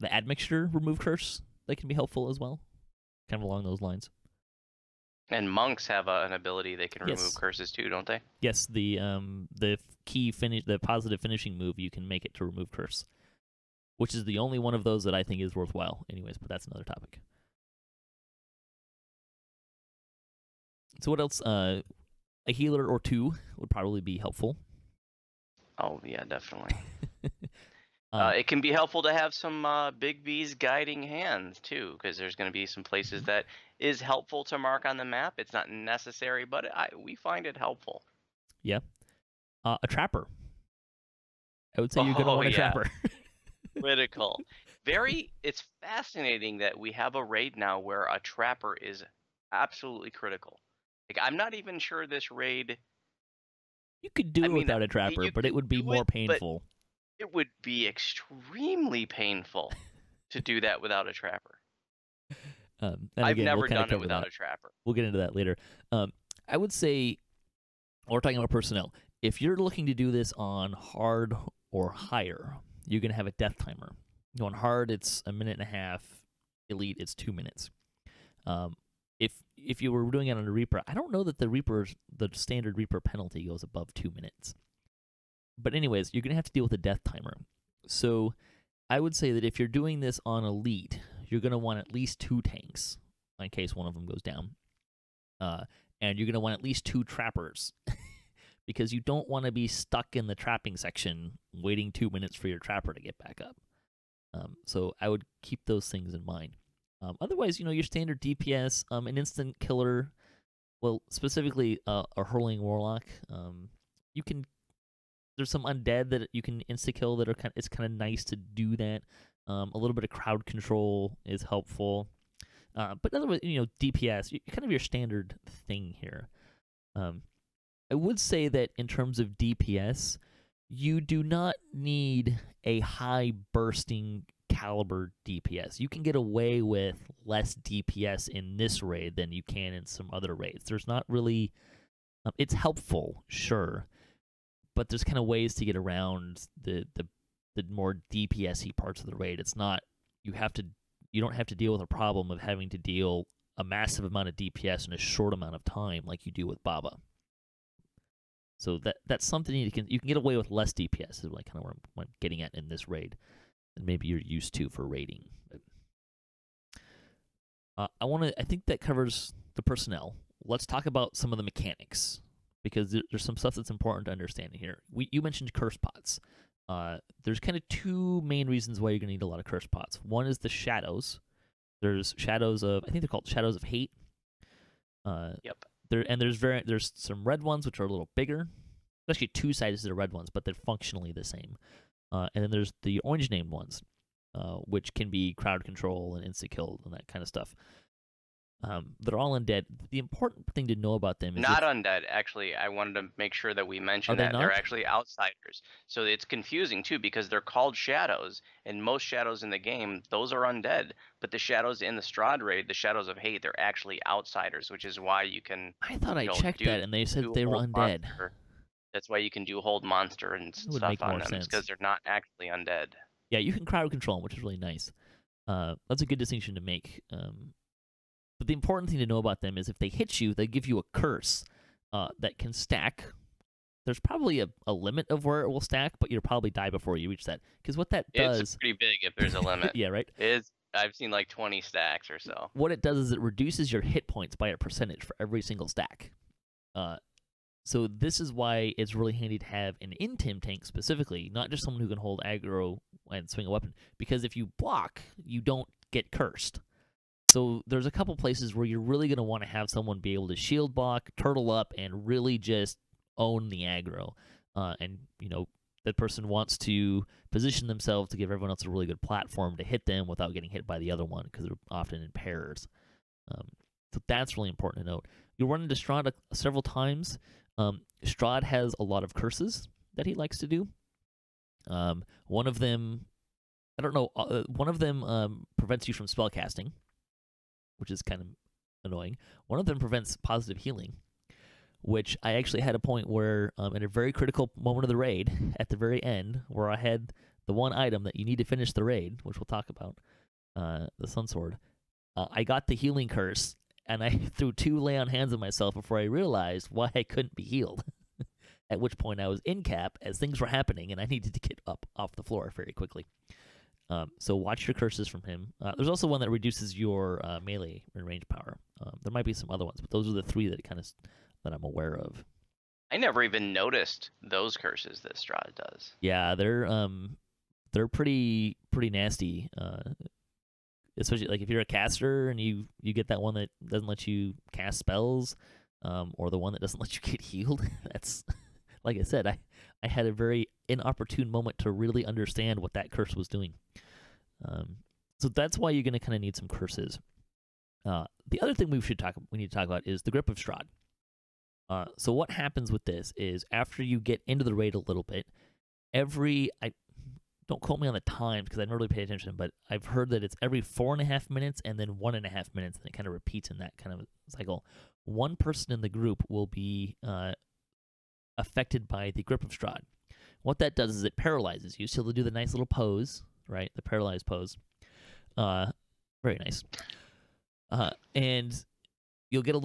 admixture remove curse that can be helpful as well, kind of along those lines. And monks have an ability they can remove curses too, don't they? Yes, the positive finishing move, you can make it to remove curse, which is the only one of those that I think is worthwhile. Anyways, but that's another topic. So what else? A healer or two would probably be helpful. Oh yeah, definitely. It can be helpful to have some Big B's guiding hands too, because there's going to be some places that is helpful to mark on the map. It's not necessary, but we find it helpful. Yeah. A trapper. I would say you're going to want a trapper. Critical. It's fascinating that we have a raid now where a trapper is absolutely critical. Like, I'm not even sure this raid... You could do it without a trapper, but it would be more painful. It would be extremely painful to do that without a trapper. I've never done it without a trapper. We'll get into that later. I would say, while we're talking about personnel, if you're looking to do this on hard or higher, you're going to have a death timer. On hard, it's 1.5 minutes. Elite, it's 2 minutes. If you were doing it on a Reaper, I don't know that the standard Reaper penalty goes above 2 minutes. But anyways, you're going to have to deal with a death timer. So I would say that if you're doing this on Elite, you're going to want at least 2 tanks in case one of them goes down. And you're going to want at least 2 trappers because you don't want to be stuck in the trapping section waiting 2 minutes for your trapper to get back up. So I would keep those things in mind. Otherwise, your standard DPS, an instant killer, well, specifically a hurling warlock. There's some undead that you can insta kill that it's kind of nice to do that. A little bit of crowd control is helpful. But otherwise, DPS, kind of your standard thing here. I would say that in terms of DPS, you do not need a high bursting caliber DPS. You can get away with less DPS in this raid than you can in some other raids. There's not really... it's helpful, sure, but there's kind of ways to get around the more DPS-y parts of the raid. It's not... You don't have to deal with a problem of having to deal a massive amount of DPS in a short amount of time like you do with Baba. So that's something you can get away with less DPS is kind of where I'm getting at in this raid than maybe you're used to for raiding. I think that covers the personnel. Let's talk about some of the mechanics because there's some stuff that's important to understand here. You mentioned curse pots. There's kind of 2 main reasons why you're going to need a lot of curse pots. One is the shadows. There's shadows of, I think they're called shadows of hate. Yep. There's some red ones which are a little bigger. There's actually 2 sizes of red ones, but they're functionally the same. And then there's the orange named ones, which can be crowd control and insta kill and that kind of stuff. They're all undead. The important thing to know about them is not undead. Actually, I wanted to make sure that we mentioned that they're actually outsiders. So it's confusing too because they're called shadows, and most shadows in the game, those are undead. But the shadows in the Strahd raid, the shadows of hate, they're actually outsiders, which is why you can. I thought I checked that, and they said they were undead. Monster. That's why you can do hold monster and stuff on them, because they're not actually undead. Yeah, you can crowd control them, which is really nice. That's a good distinction to make. But the important thing to know about them is if they hit you, they give you a curse that can stack. There's probably a limit of where it will stack, but you'll probably die before you reach that. Because what that does... It's pretty big if there's a limit. Yeah, right? I've seen like 20 stacks or so. What it does is it reduces your hit points by a percentage for every single stack. So this is why it's really handy to have an in-tim tank specifically, not just someone who can hold aggro and swing a weapon. Because if you block, you don't get cursed. So there's a couple places where you're really going to want to have someone be able to shield block, turtle up, and really just own the aggro. And, that person wants to position themselves to give everyone else a really good platform to hit them without getting hit by the other one because they're often in pairs. So that's really important to note. You'll run into Strahd several times. Strahd has a lot of curses that he likes to do. One of them, prevents you from spellcasting, which is kind of annoying. One of them prevents positive healing, which I actually had a point where, in a very critical moment of the raid, at the very end, where I had the one item that you need to finish the raid, which we'll talk about, the Sun Sword, I got the healing curse, and I threw 2 lay on hands on myself before I realized why I couldn't be healed. At which point I was in cap as things were happening, and I needed to get up off the floor very quickly. So watch your curses from him. There's also one that reduces your melee and range power. There might be some other ones, but those are the 3 that that I'm aware of. I never even noticed those curses that Strahd does. Yeah, they're pretty nasty. Especially like if you're a caster and you get that one that doesn't let you cast spells, or the one that doesn't let you get healed. That's like I said, I had a very inopportune moment to really understand what that curse was doing. So that's why you're going to kind of need some curses. The other thing we need to talk about is the Grip of Strahd. So what happens with this is after you get into the raid a little bit, don't quote me on the times because I don't really pay attention, but I've heard that it's every 4.5 minutes and then 1.5 minutes, and it kind of repeats in that kind of cycle. One person in the group will be affected by the Grip of Strahd. What that does is it paralyzes you. So they'll do the nice little pose, right? The paralyzed pose. Very nice. And you'll get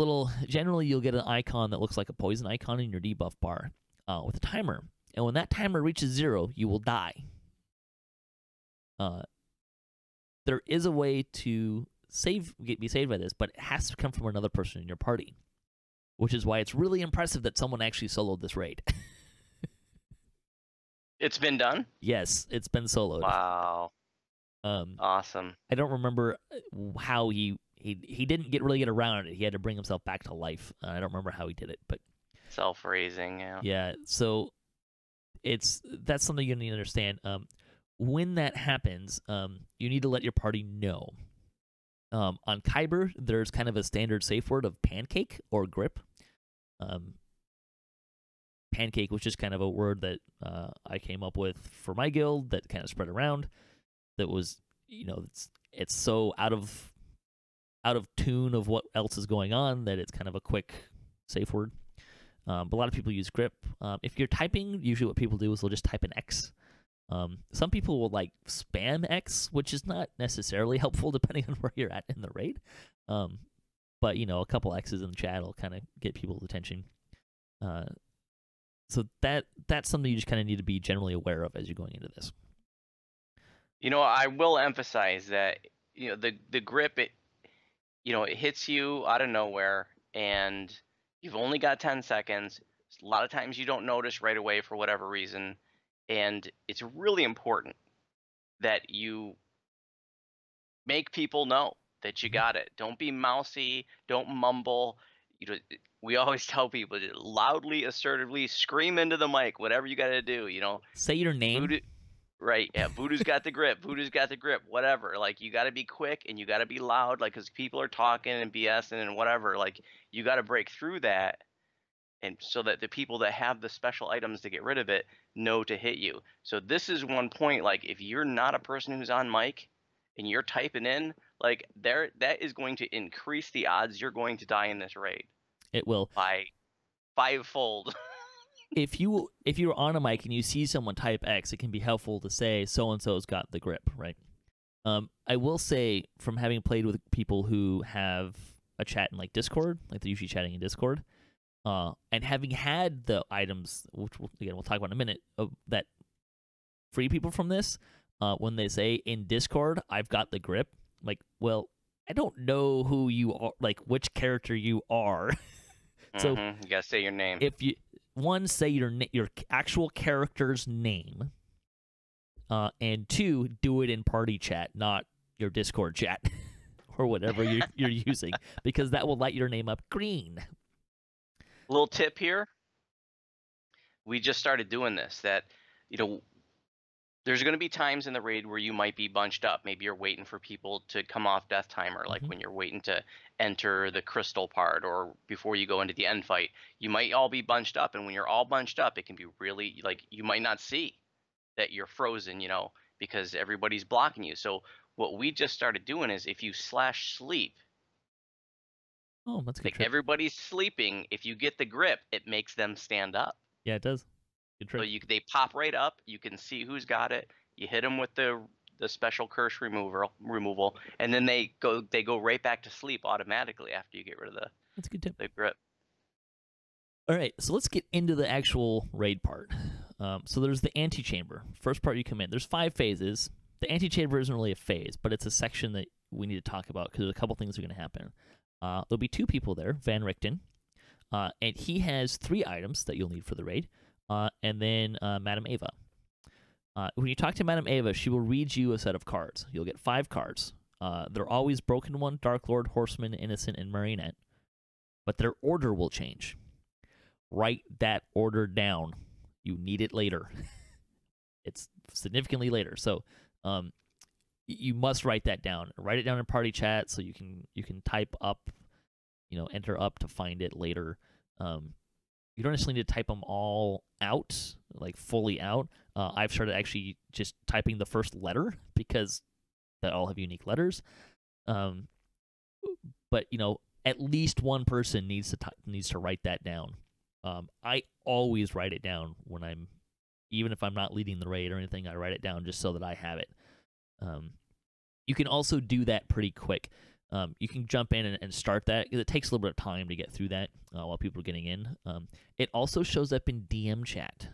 generally you'll get an icon that looks like a poison icon in your debuff bar with a timer. And when that timer reaches 0, you will die. There is a way to be saved by this, but it has to come from another person in your party, which is why it's really impressive that someone actually soloed this raid. It's been done? Yes, it's been soloed. Wow. Awesome. I don't remember how he didn't really get around it. He had to bring himself back to life. I don't remember how he did it, but self-raising, yeah. Yeah, so that's something you need to understand. When that happens, you need to let your party know. On Kyber, there's kind of a standard safe word of pancake or grip. Pancake was just kind of a word that I came up with for my guild that kind of spread around. That was, it's so out of tune of what else is going on that it's kind of a quick safe word. But a lot of people use grip. If you're typing, usually what people do is they'll just type an X. Some people will spam X, which is not necessarily helpful depending on where you're at in the raid. But a couple X's in the chat will kind of get people's attention. So that's something you just kind of need to be generally aware of as you're going into this. I will emphasize that the grip it hits you out of nowhere and you've only got 10 seconds. A lot of times you don't notice right away for whatever reason. And it's really important that you make people know that you got it. Don't be mousy. Don't mumble. We always tell people to loudly, assertively scream into the mic, whatever you got to do. Say your name. Voodu, right? Yeah. Voodu's got the grip. Voodu's got the grip. Whatever. You got to be quick and you got to be loud. Because people are talking and BSing and whatever. You got to break through that. And so that the people that have the special items to get rid of it know to hit you. So this is one point, if you're not a person who's on mic and you're typing in, that is going to increase the odds you're going to die in this raid. It will. By 5-fold. If you're on a mic and you see someone type X, it can be helpful to say so-and-so's got the grip, right? I will say, from having played with people who have a chat in Discord, they're usually chatting in Discord, and having had the items, which we'll talk about in a minute, that free people from this, when they say in Discord, I've got the grip, well, I don't know who you are, which character you are. So you gotta say your name. If you say your actual character's name, and 2, do it in party chat, not your Discord chat or whatever you're using, because that will light your name up green. Little tip here. We just started doing this. That there's going to be times in the raid where you might be bunched up. Maybe you're waiting for people to come off death timer, when you're waiting to enter the crystal part or before you go into the end fight. You might all be bunched up, and when you're all bunched up, it can be really you might not see that you're frozen, because everybody's blocking you. So what we just started doing is if you /sleep. Oh, that's a good trick. Everybody's sleeping. If you get the grip, it makes them stand up. Yeah, it does. Good trick. So they pop right up. You can see who's got it. You hit them with the special curse removal, and then they go right back to sleep automatically after you get rid of that's a good tip. The grip. All right, so let's get into the actual raid part. So there's the antechamber. First part you come in. There's 5 phases. The antechamber isn't really a phase, but it's a section that we need to talk about because there's a couple things that are going to happen. There'll be 2 people there, Van Richten, and he has 3 items that you'll need for the raid, and then Madame Ava. When you talk to Madame Ava, she will read you a set of cards. You'll get 5 cards. They're always Broken One, Dark Lord, Horseman, Innocent, and Marionette, but their order will change. Write that order down. You need it later. It's significantly later, so you must write that down. Write it down in party chat so you can type up, enter up to find it later. You don't necessarily need to type them all out, fully out. I've started actually just typing the first letter because they all have unique letters. But at least one person needs to write that down. I always write it down when even if I'm not leading the raid or anything, I write it down just so that I have it. You can also do that pretty quick. You can jump in and start that. It takes a little bit of time to get through that while people are getting in. It also shows up in DM chat.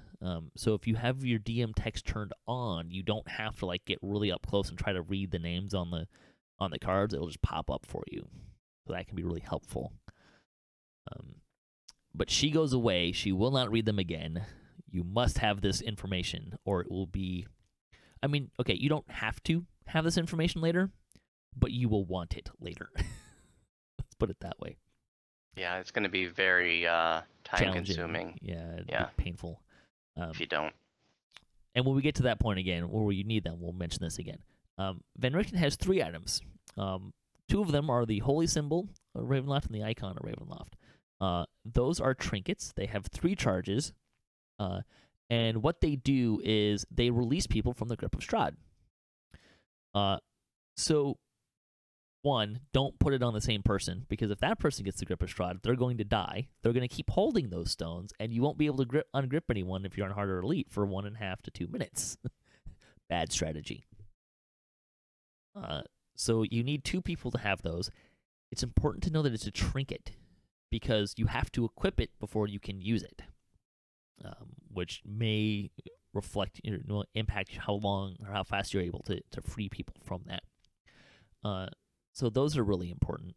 So if you have your DM text turned on, you don't have to like get really up close and try to read the names on the cards. It'll just pop up for you. So that can be really helpful. But she goes away. She will not read them again. You must have this information, or it will be... I mean, okay, you don't have to have this information later, but you will want it later. Let's put it that way. Yeah, it's going to be very time-consuming. Yeah, it'd be painful. If you don't. And when we get to that point again, where you need them, we'll mention this again. Van Richten has 3 items. 2 of them are the Holy Symbol of Ravenloft and the Icon of Ravenloft. Those are trinkets. They have 3 charges. And what they do is they release people from the grip of Strahd. So, 1, don't put it on the same person, because if that person gets the grip of Strahd, they're going to die. They're going to keep holding those stones, and you won't be able to ungrip anyone if you're on Harder Elite for 1.5 to 2 minutes. Bad strategy. So you need 2 people to have those. It's important to know that it's a trinket, because you have to equip it before you can use it, which may impact how long or how fast you're able to free people from that. So those are really important.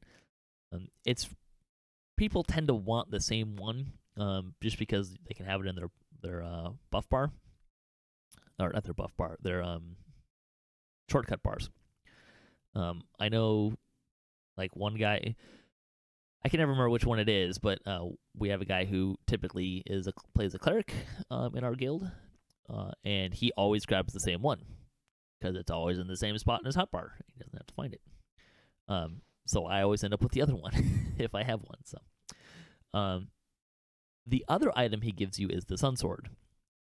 People tend to want the same one, just because they can have it in their buff bar, or not their buff bar, their shortcut bars. I know, like one guy, I can never remember which one it is, but we have a guy who typically plays a cleric in our guild, and he always grabs the same one because it's always in the same spot in his hotbar. He doesn't have to find it. So I always end up with the other one if I have one. So, the other item he gives you is the Sun Sword,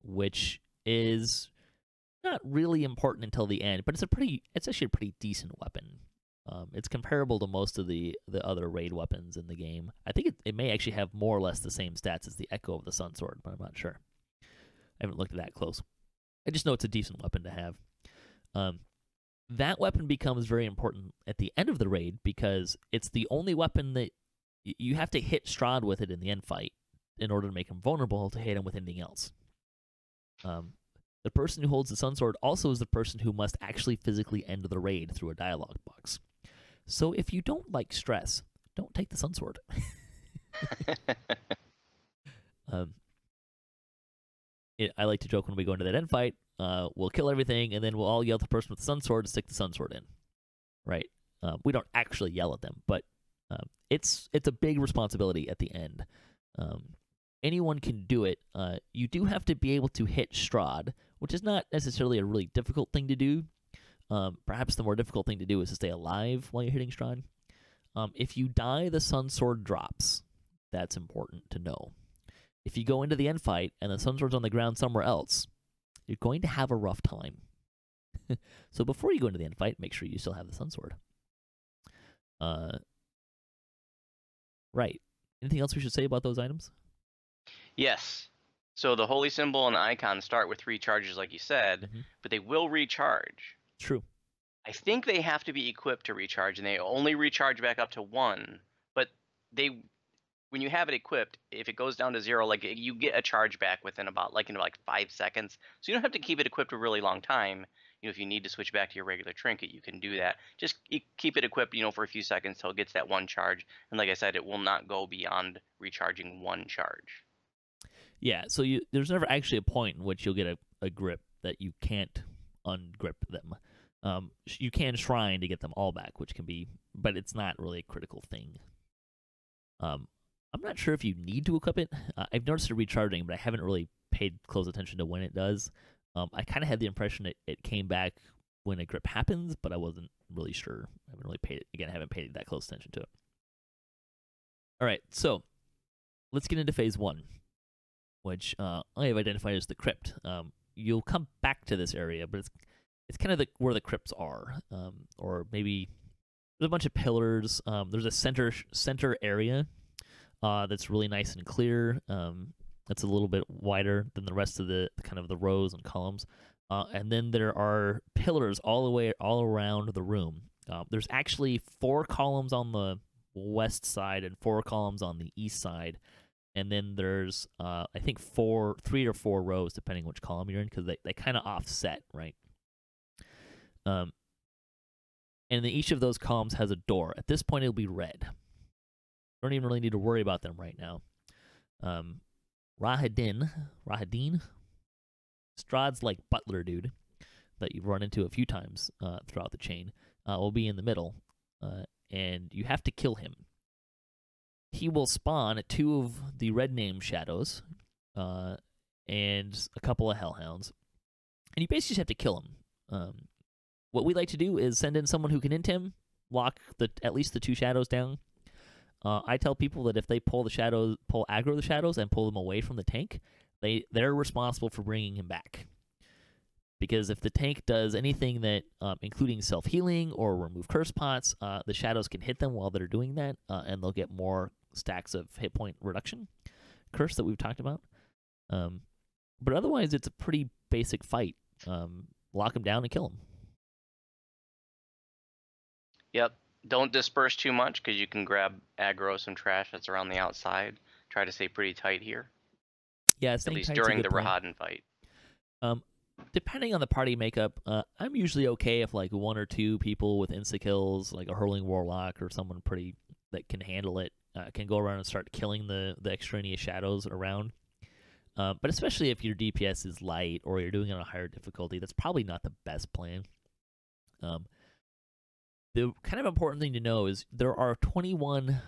which is not really important until the end, but it's actually a pretty decent weapon. It's comparable to most of the other raid weapons in the game. I think it may actually have more or less the same stats as the Echo of the Sun Sword, but I'm not sure. I haven't looked at that close. I just know it's a decent weapon to have. That weapon becomes very important at the end of the raid, because it's the only weapon that you have to hit Strahd with it in the end fight in order to make him vulnerable to hit him with anything else. The person who holds the Sun Sword also is the person who must actually physically end the raid through a dialogue box. So if you don't like stress, don't take the Sun Sword. I like to joke when we go into that end fight, we'll kill everything, and then we'll all yell at the person with the Sun Sword to stick the Sun Sword in. Right? We don't actually yell at them, but it's a big responsibility at the end. Anyone can do it. You do have to be able to hit Strahd, which is not necessarily a really difficult thing to do. Perhaps the more difficult thing to do is to stay alive while you're hitting Strahd. If you die, the Sun Sword drops. That's important to know. If you go into the end fight and the Sun Sword's on the ground somewhere else, you're going to have a rough time. So before you go into the end fight, make sure you still have the Sun Sword. Right. Anything else we should say about those items? Yes. So the Holy Symbol and the Icon start with 3 charges, like you said, but they will recharge. True. I think they have to be equipped to recharge, and they only recharge back up to 1. But when you have it equipped, if it goes down to 0, like you get a charge back within about 5 seconds. So you don't have to keep it equipped a really long time. If you need to switch back to your regular trinket, you can do that. Just keep it equipped, for a few seconds till it gets that 1 charge. And like I said, it will not go beyond recharging 1 charge. Yeah, so there's never actually a point in which you'll get a grip that you can't ungrip them. You can shrine to get them all back, which can be, but it's not really a critical thing. I'm not sure if you need to equip it. I've noticed it recharging, but I haven't really paid close attention to when it does. I kind of had the impression it came back when a grip happens, but I wasn't really sure. I haven't really haven't paid that close attention to it. All right, so let's get into phase 1, which I have identified as the crypt. You'll come back to this area, but it's kind of where the crypts are, or maybe there's a bunch of pillars. There's a center area that's really nice and clear. That's a little bit wider than the rest of the kind of the rows and columns. And then there are pillars all around the room. There's actually 4 columns on the west side and 4 columns on the east side. And then there's, I think, 3 or 4 rows, depending which column you're in, because they kind of offset, right? And then each of those columns has a door. At this point, it'll be red. Don't even really need to worry about them right now. Rahadin, Strahd's like butler dude that you've run into a few times throughout the chain, will be in the middle, and you have to kill him. He will spawn 2 of the red name shadows and a couple of hellhounds, and you basically just have to kill him. What we like to do is send in someone who can int him, lock at least the 2 shadows down. I tell people that if they pull aggro the shadows and pull them away from the tank, they're responsible for bringing him back. Because if the tank does anything that, including self-healing or remove curse pots, the shadows can hit them while they're doing that, and they'll get more stacks of hit point reduction curse that we've talked about. But otherwise, it's a pretty basic fight. Lock him down and kill him. Yep. Don't disperse too much because you can grab aggro some trash that's around the outside. Try to stay pretty tight here. Yeah, at least during the Rahadin fight. Depending on the party makeup, I'm usually okay if like 1 or 2 people with insta-kills, like a hurling warlock or someone pretty that can handle it, can go around and start killing the extraneous shadows around. But especially if your DPS is light or you're doing it on a higher difficulty, that's probably not the best plan. The kind of important thing to know is there are 21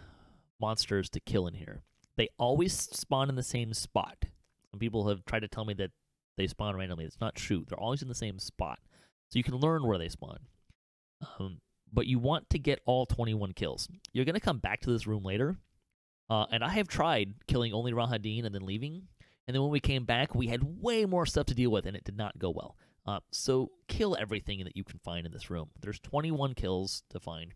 monsters to kill in here. They always spawn in the same spot. Some people have tried to tell me that they spawn randomly. It's not true. They're always in the same spot. So you can learn where they spawn. But you want to get all 21 kills. You're going to come back to this room later. And I have tried killing only Rahadin and then leaving. And then when we came back, we had way more stuff to deal with, and it did not go well. So kill everything that you can find in this room. There's 21 kills to find.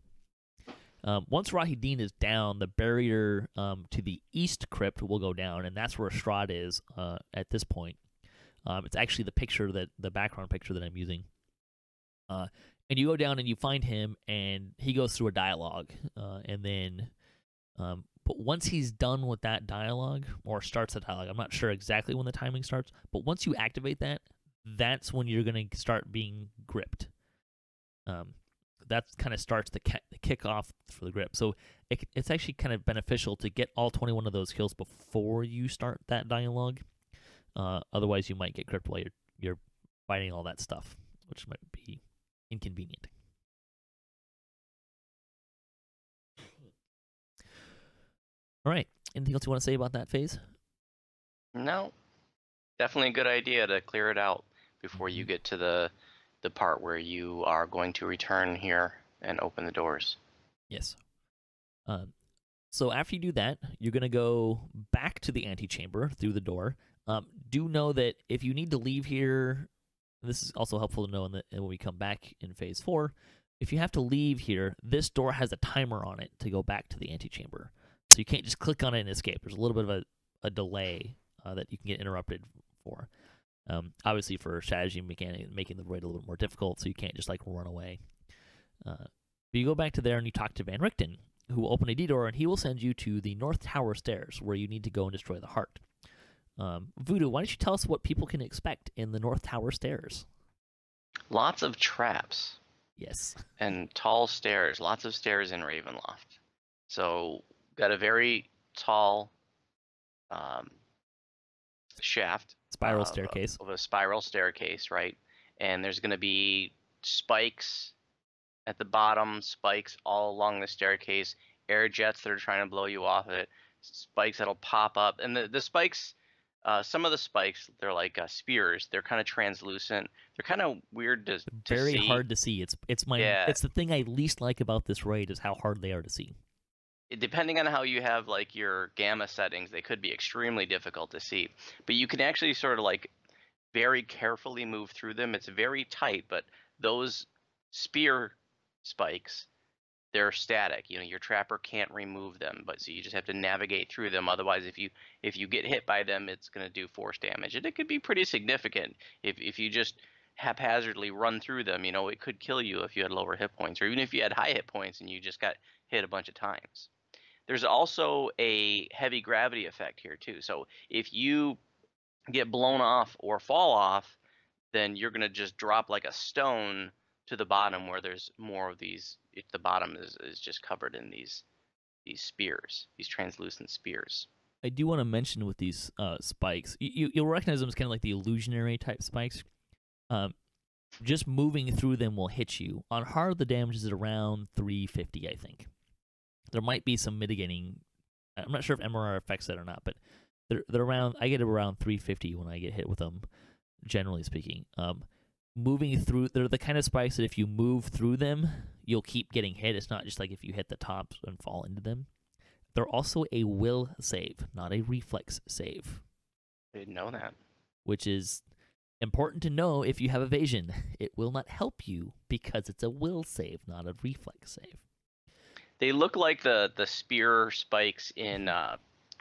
Once Rahadin is down, the barrier to the east crypt will go down, and that's where Strahd is at this point. It's actually the background picture that I'm using. And you go down and you find him, and he goes through a dialogue. And then, but once he's done with that dialogue, or starts the dialogue, I'm not sure exactly when the timing starts, but once you activate that, that's when you're going to start being gripped. That kind of starts the kickoff for the grip. So it's actually kind of beneficial to get all 21 of those kills before you start that dialogue. Otherwise, you might get gripped while you're fighting all that stuff, which might be inconvenient. All right. Anything else you want to say about that phase? No. Definitely a good idea to clear it out before you get to the part where you are going to return here and open the doors. Yes. So after you do that, you're going to go back to the antechamber through the door. Do know that if you need to leave here, this is also helpful to know when we come back in phase 4, if you have to leave here, this door has a timer on it to go back to the antechamber. So you can't just click on it and escape. There's a little bit of a delay that you can get interrupted for. Obviously for strategy mechanic, making the raid a little bit more difficult, so you can't just like run away. But you go back to there and you talk to Van Richten, who will open a D-door, and he will send you to the North Tower stairs, where you need to go and destroy the heart. Voodu, why don't you tell us what people can expect in the North Tower stairs? Lots of traps. Yes. And tall stairs. Lots of stairs in Ravenloft. So got a very tall shaft. Spiral staircase. Of a spiral staircase, right? And there's going to be spikes at the bottom, spikes all along the staircase, air jets that are trying to blow you off of it, spikes that'll pop up. And the spikes, some of the spikes, they're like spears. They're kind of translucent. They're kind of weird to Very see. hard to see. It's the thing I least like about this raid is how hard they are to see. Depending on how you have like your gamma settings, they could be extremely difficult to see. But you can actually sort of like very carefully move through them. It's very tight, but those spear spikes they're static. Your trapper can't remove them, but so you just have to navigate through them. Otherwise, if you get hit by them, it's going to do force damage, and it could be pretty significant if you just haphazardly run through them. It could kill you if you had lower hit points, or even if you had high hit points and you just got hit a bunch of times. There's also a heavy gravity effect here too. So if you get blown off or fall off, then you're going to just drop like a stone to the bottom where there's more of these. If the bottom is just covered in these spears, these translucent spears. I do want to mention with these spikes, you'll recognize them as kind of like the illusionary type spikes. Just moving through them will hit you. On hard, the damage is around 350, I think. There might be some mitigating. I'm not sure if MRR affects that or not, but they're around. I get around 350 when I get hit with them, generally speaking. Moving through, they're the kind of spikes that if you move through them, you'll keep getting hit. It's not just like if you hit the tops and fall into them. They're also a will save, not a reflex save. I didn't know that. Which is important to know if you have evasion. It will not help you because it's a will save, not a reflex save. They look like the spear spikes in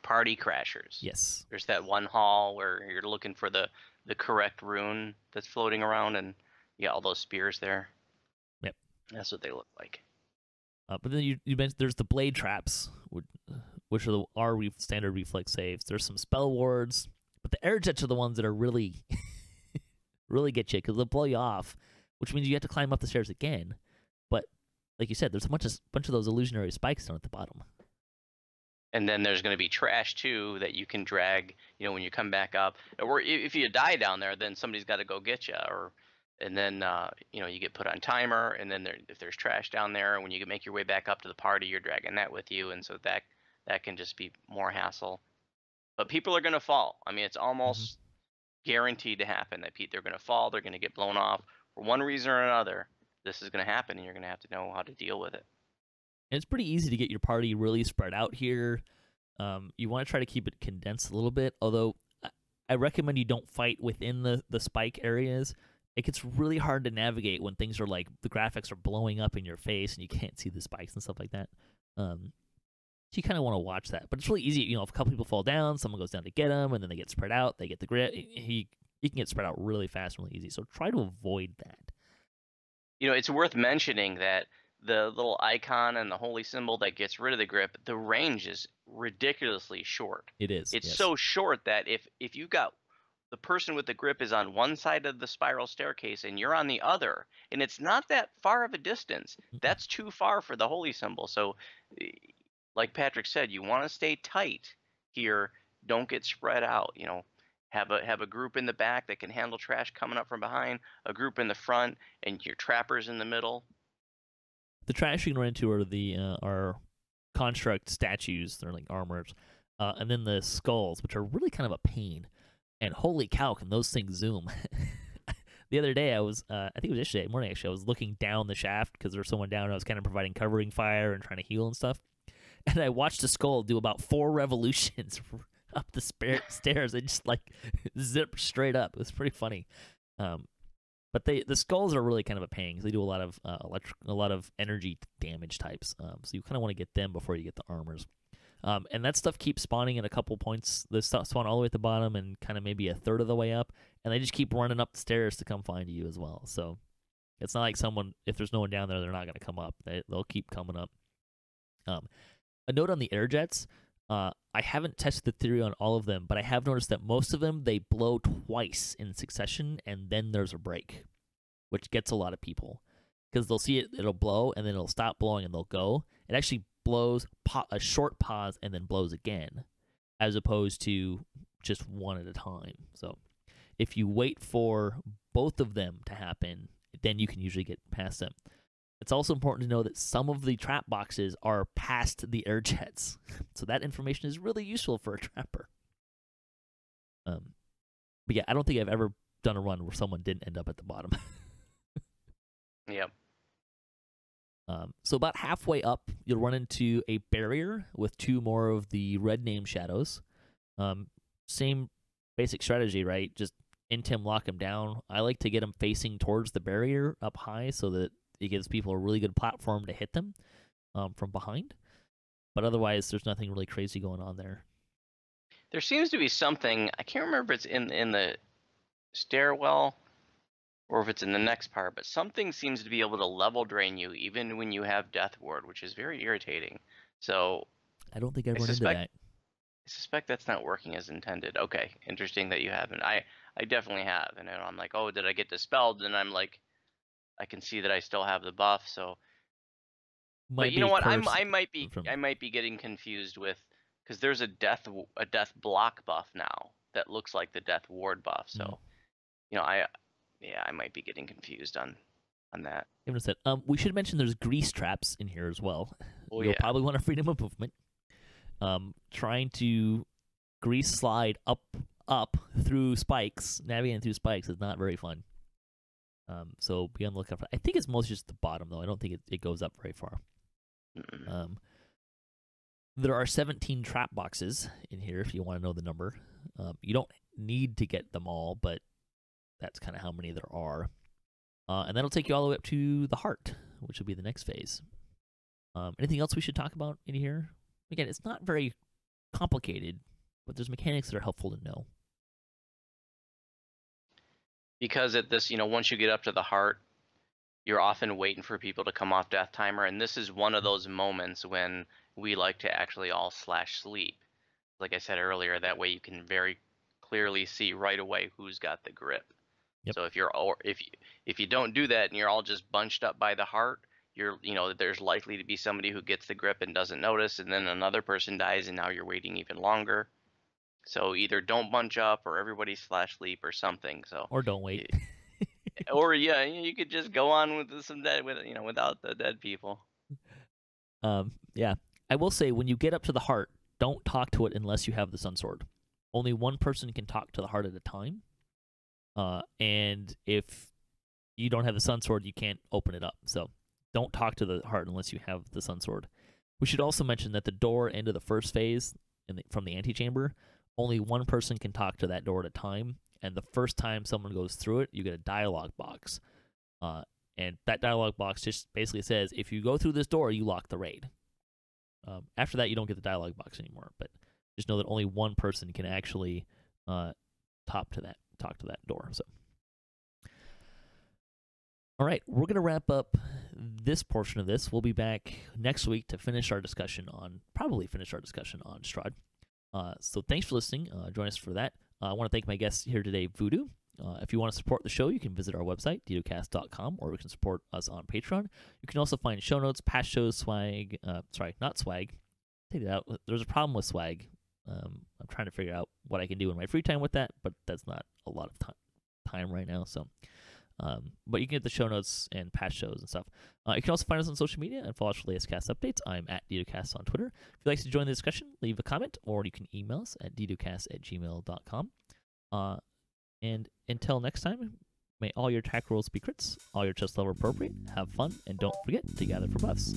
Party Crashers. Yes. There's that one hall where you're looking for the correct rune that's floating around, and you got all those spears there. Yep. That's what they look like. But then you mentioned there's the blade traps, which are our standard reflex saves. There's some spell wards, but the air jets are the ones that are really, really get you because they'll blow you off, which means you have to climb up the stairs again. But like you said, there's a bunch of those illusionary spikes down at the bottom. And then there's going to be trash too that you can drag, when you come back up. Or if you die down there, then somebody's got to go get you. And then you get put on timer. And then if there's trash down there, and when you make your way back up to the party, you're dragging that with you. And so that can just be more hassle. But people are going to fall. I mean, it's almost guaranteed to happen that they're going to fall. They're going to get blown off for one reason or another. This is going to happen, and you're going to have to know how to deal with it. And it's pretty easy to get your party really spread out here. You want to try to keep it condensed a little bit, although I recommend you don't fight within the spike areas. It gets really hard to navigate when things are like the graphics are blowing up in your face and you can't see the spikes and stuff like that. So you kind of want to watch that. But it's really easy. If a couple people fall down, someone goes down to get them, and then they get spread out. They get the grip. You can get spread out really fast and really easy. So try to avoid that. It's worth mentioning that the little icon and the holy symbol that gets rid of the grip, the range is ridiculously short. It is. It's yes. so short that if you got the person with the grip is on one side of the spiral staircase and you're on the other, and it's not that far of a distance, that's too far for the holy symbol. So like Patrick said, you want to stay tight here. Don't get spread out. Have a group in the back that can handle trash coming up from behind, a group in the front, and your trappers in the middle. The trash you can run into are construct statues. They're like armors. And then the skulls, which are really kind of a pain. And holy cow, can those things zoom. The other day, I think it was yesterday morning actually, I was looking down the shaft because there was someone down and I was kind of providing covering fire and trying to heal and stuff. And I watched the skull do about 4 revolutions up the stairs and just like zip straight up. It was pretty funny. But the skulls are really kind of a pain because they do a lot of energy damage types. So you kind of want to get them before you get the armors. And that stuff keeps spawning at a couple points. They spawn all the way at the bottom and kind of maybe a third of the way up, and they just keep running up the stairs to come find you as well. So it's not like if there's no one down there, they're not going to come up. They'll keep coming up. A note on the air jets. I haven't tested the theory on all of them, but I have noticed that most of them, they blow twice in succession, and then there's a break, which gets a lot of people. Because they'll see it'll blow, and then it'll stop blowing, and they'll go. It actually blows a short pause and then blows again, as opposed to just one at a time. So if you wait for both of them to happen, then you can usually get past them. It's also important to know that some of the trap boxes are past the air jets. So that information is really useful for a trapper. But yeah, I don't think I've ever done a run where someone didn't end up at the bottom. Yep. So about halfway up, you'll run into a barrier with 2 more of the red name shadows. Same basic strategy, right? Just intim lock them down. I like to get them facing towards the barrier up high so that it gives people a really good platform to hit them. from behind. But otherwise, there's nothing really crazy going on there. There seems to be something, I can't remember if it's in the stairwell or if it's in the next part, but something seems to be able to level drain you even when you have Death Ward, which is very irritating. So I don't think I've run into that. I suspect that's not working as intended. Okay, interesting that you haven't. I definitely have, and then I'm like, oh, did I get dispelled? And I'm like, I can see that I still have the buff. So, but you know what? I might be getting confused with, because there's a death block buff now that looks like the Death Ward buff. So, you know, I might be getting confused on that. We should mention there's grease traps in here as well. Oh, You'll probably want a freedom of movement. Trying to grease slide up through spikes, navigating through spikes is not very fun. So be on the lookout for that. I think it's mostly just the bottom, though. I don't think it goes up very far. There are 17 trap boxes in here if you want to know the number. You don't need to get them all, but that's kind of how many there are. And that'll take you all the way up to the heart, which will be the next phase. Anything else we should talk about in here? Again, it's not very complicated, but there's mechanics that are helpful to know. Because at this, once you get up to the heart, you're often waiting for people to come off death timer, and this is one of those moments when we like to actually all /sleep. Like I said earlier, that way you can very clearly see right away who's got the grip. Yep. So if you don't do that and you're all just bunched up by the heart, there's likely to be somebody who gets the grip and doesn't notice, and then another person dies, and now you're waiting even longer. So either don't bunch up, or everybody /sleep, or something. So or don't wait. Or you could just go on with some dead, without the dead people. Yeah, I will say when you get up to the heart, don't talk to it unless you have the Sun Sword. Only one person can talk to the heart at a time. And if you don't have the Sun Sword, you can't open it up. So don't talk to the heart unless you have the Sun Sword. We should also mention that the door into the first phase from the antechamber, only one person can talk to that door at a time. And the first time someone goes through it, you get a dialogue box. And that dialogue box just basically says, if you go through this door, you lock the raid. After that, you don't get the dialogue box anymore. But just know that only one person can actually talk to that door. So, all right, we're going to wrap up this portion of this. We'll be back next week to probably finish our discussion on Strahd. So thanks for listening. Join us for that. I want to thank my guests here today, Voodu. If you want to support the show, you can visit our website, DDOCast.com, or you can support us on Patreon. You can also find show notes, past shows, swag. Not swag. Take it out. There's a problem with swag. I'm trying to figure out what I can do in my free time with that, but that's not a lot of time right now. So, but you can get the show notes and past shows and stuff. You can also find us on social media and follow us for latest cast updates. I'm at DDOCast on Twitter. If you'd like to join the discussion, leave a comment, or you can email us at ddocast@gmail.com. And until next time, may all your attack rolls be crits, all your chest level appropriate, have fun, and don't forget to gather for buffs.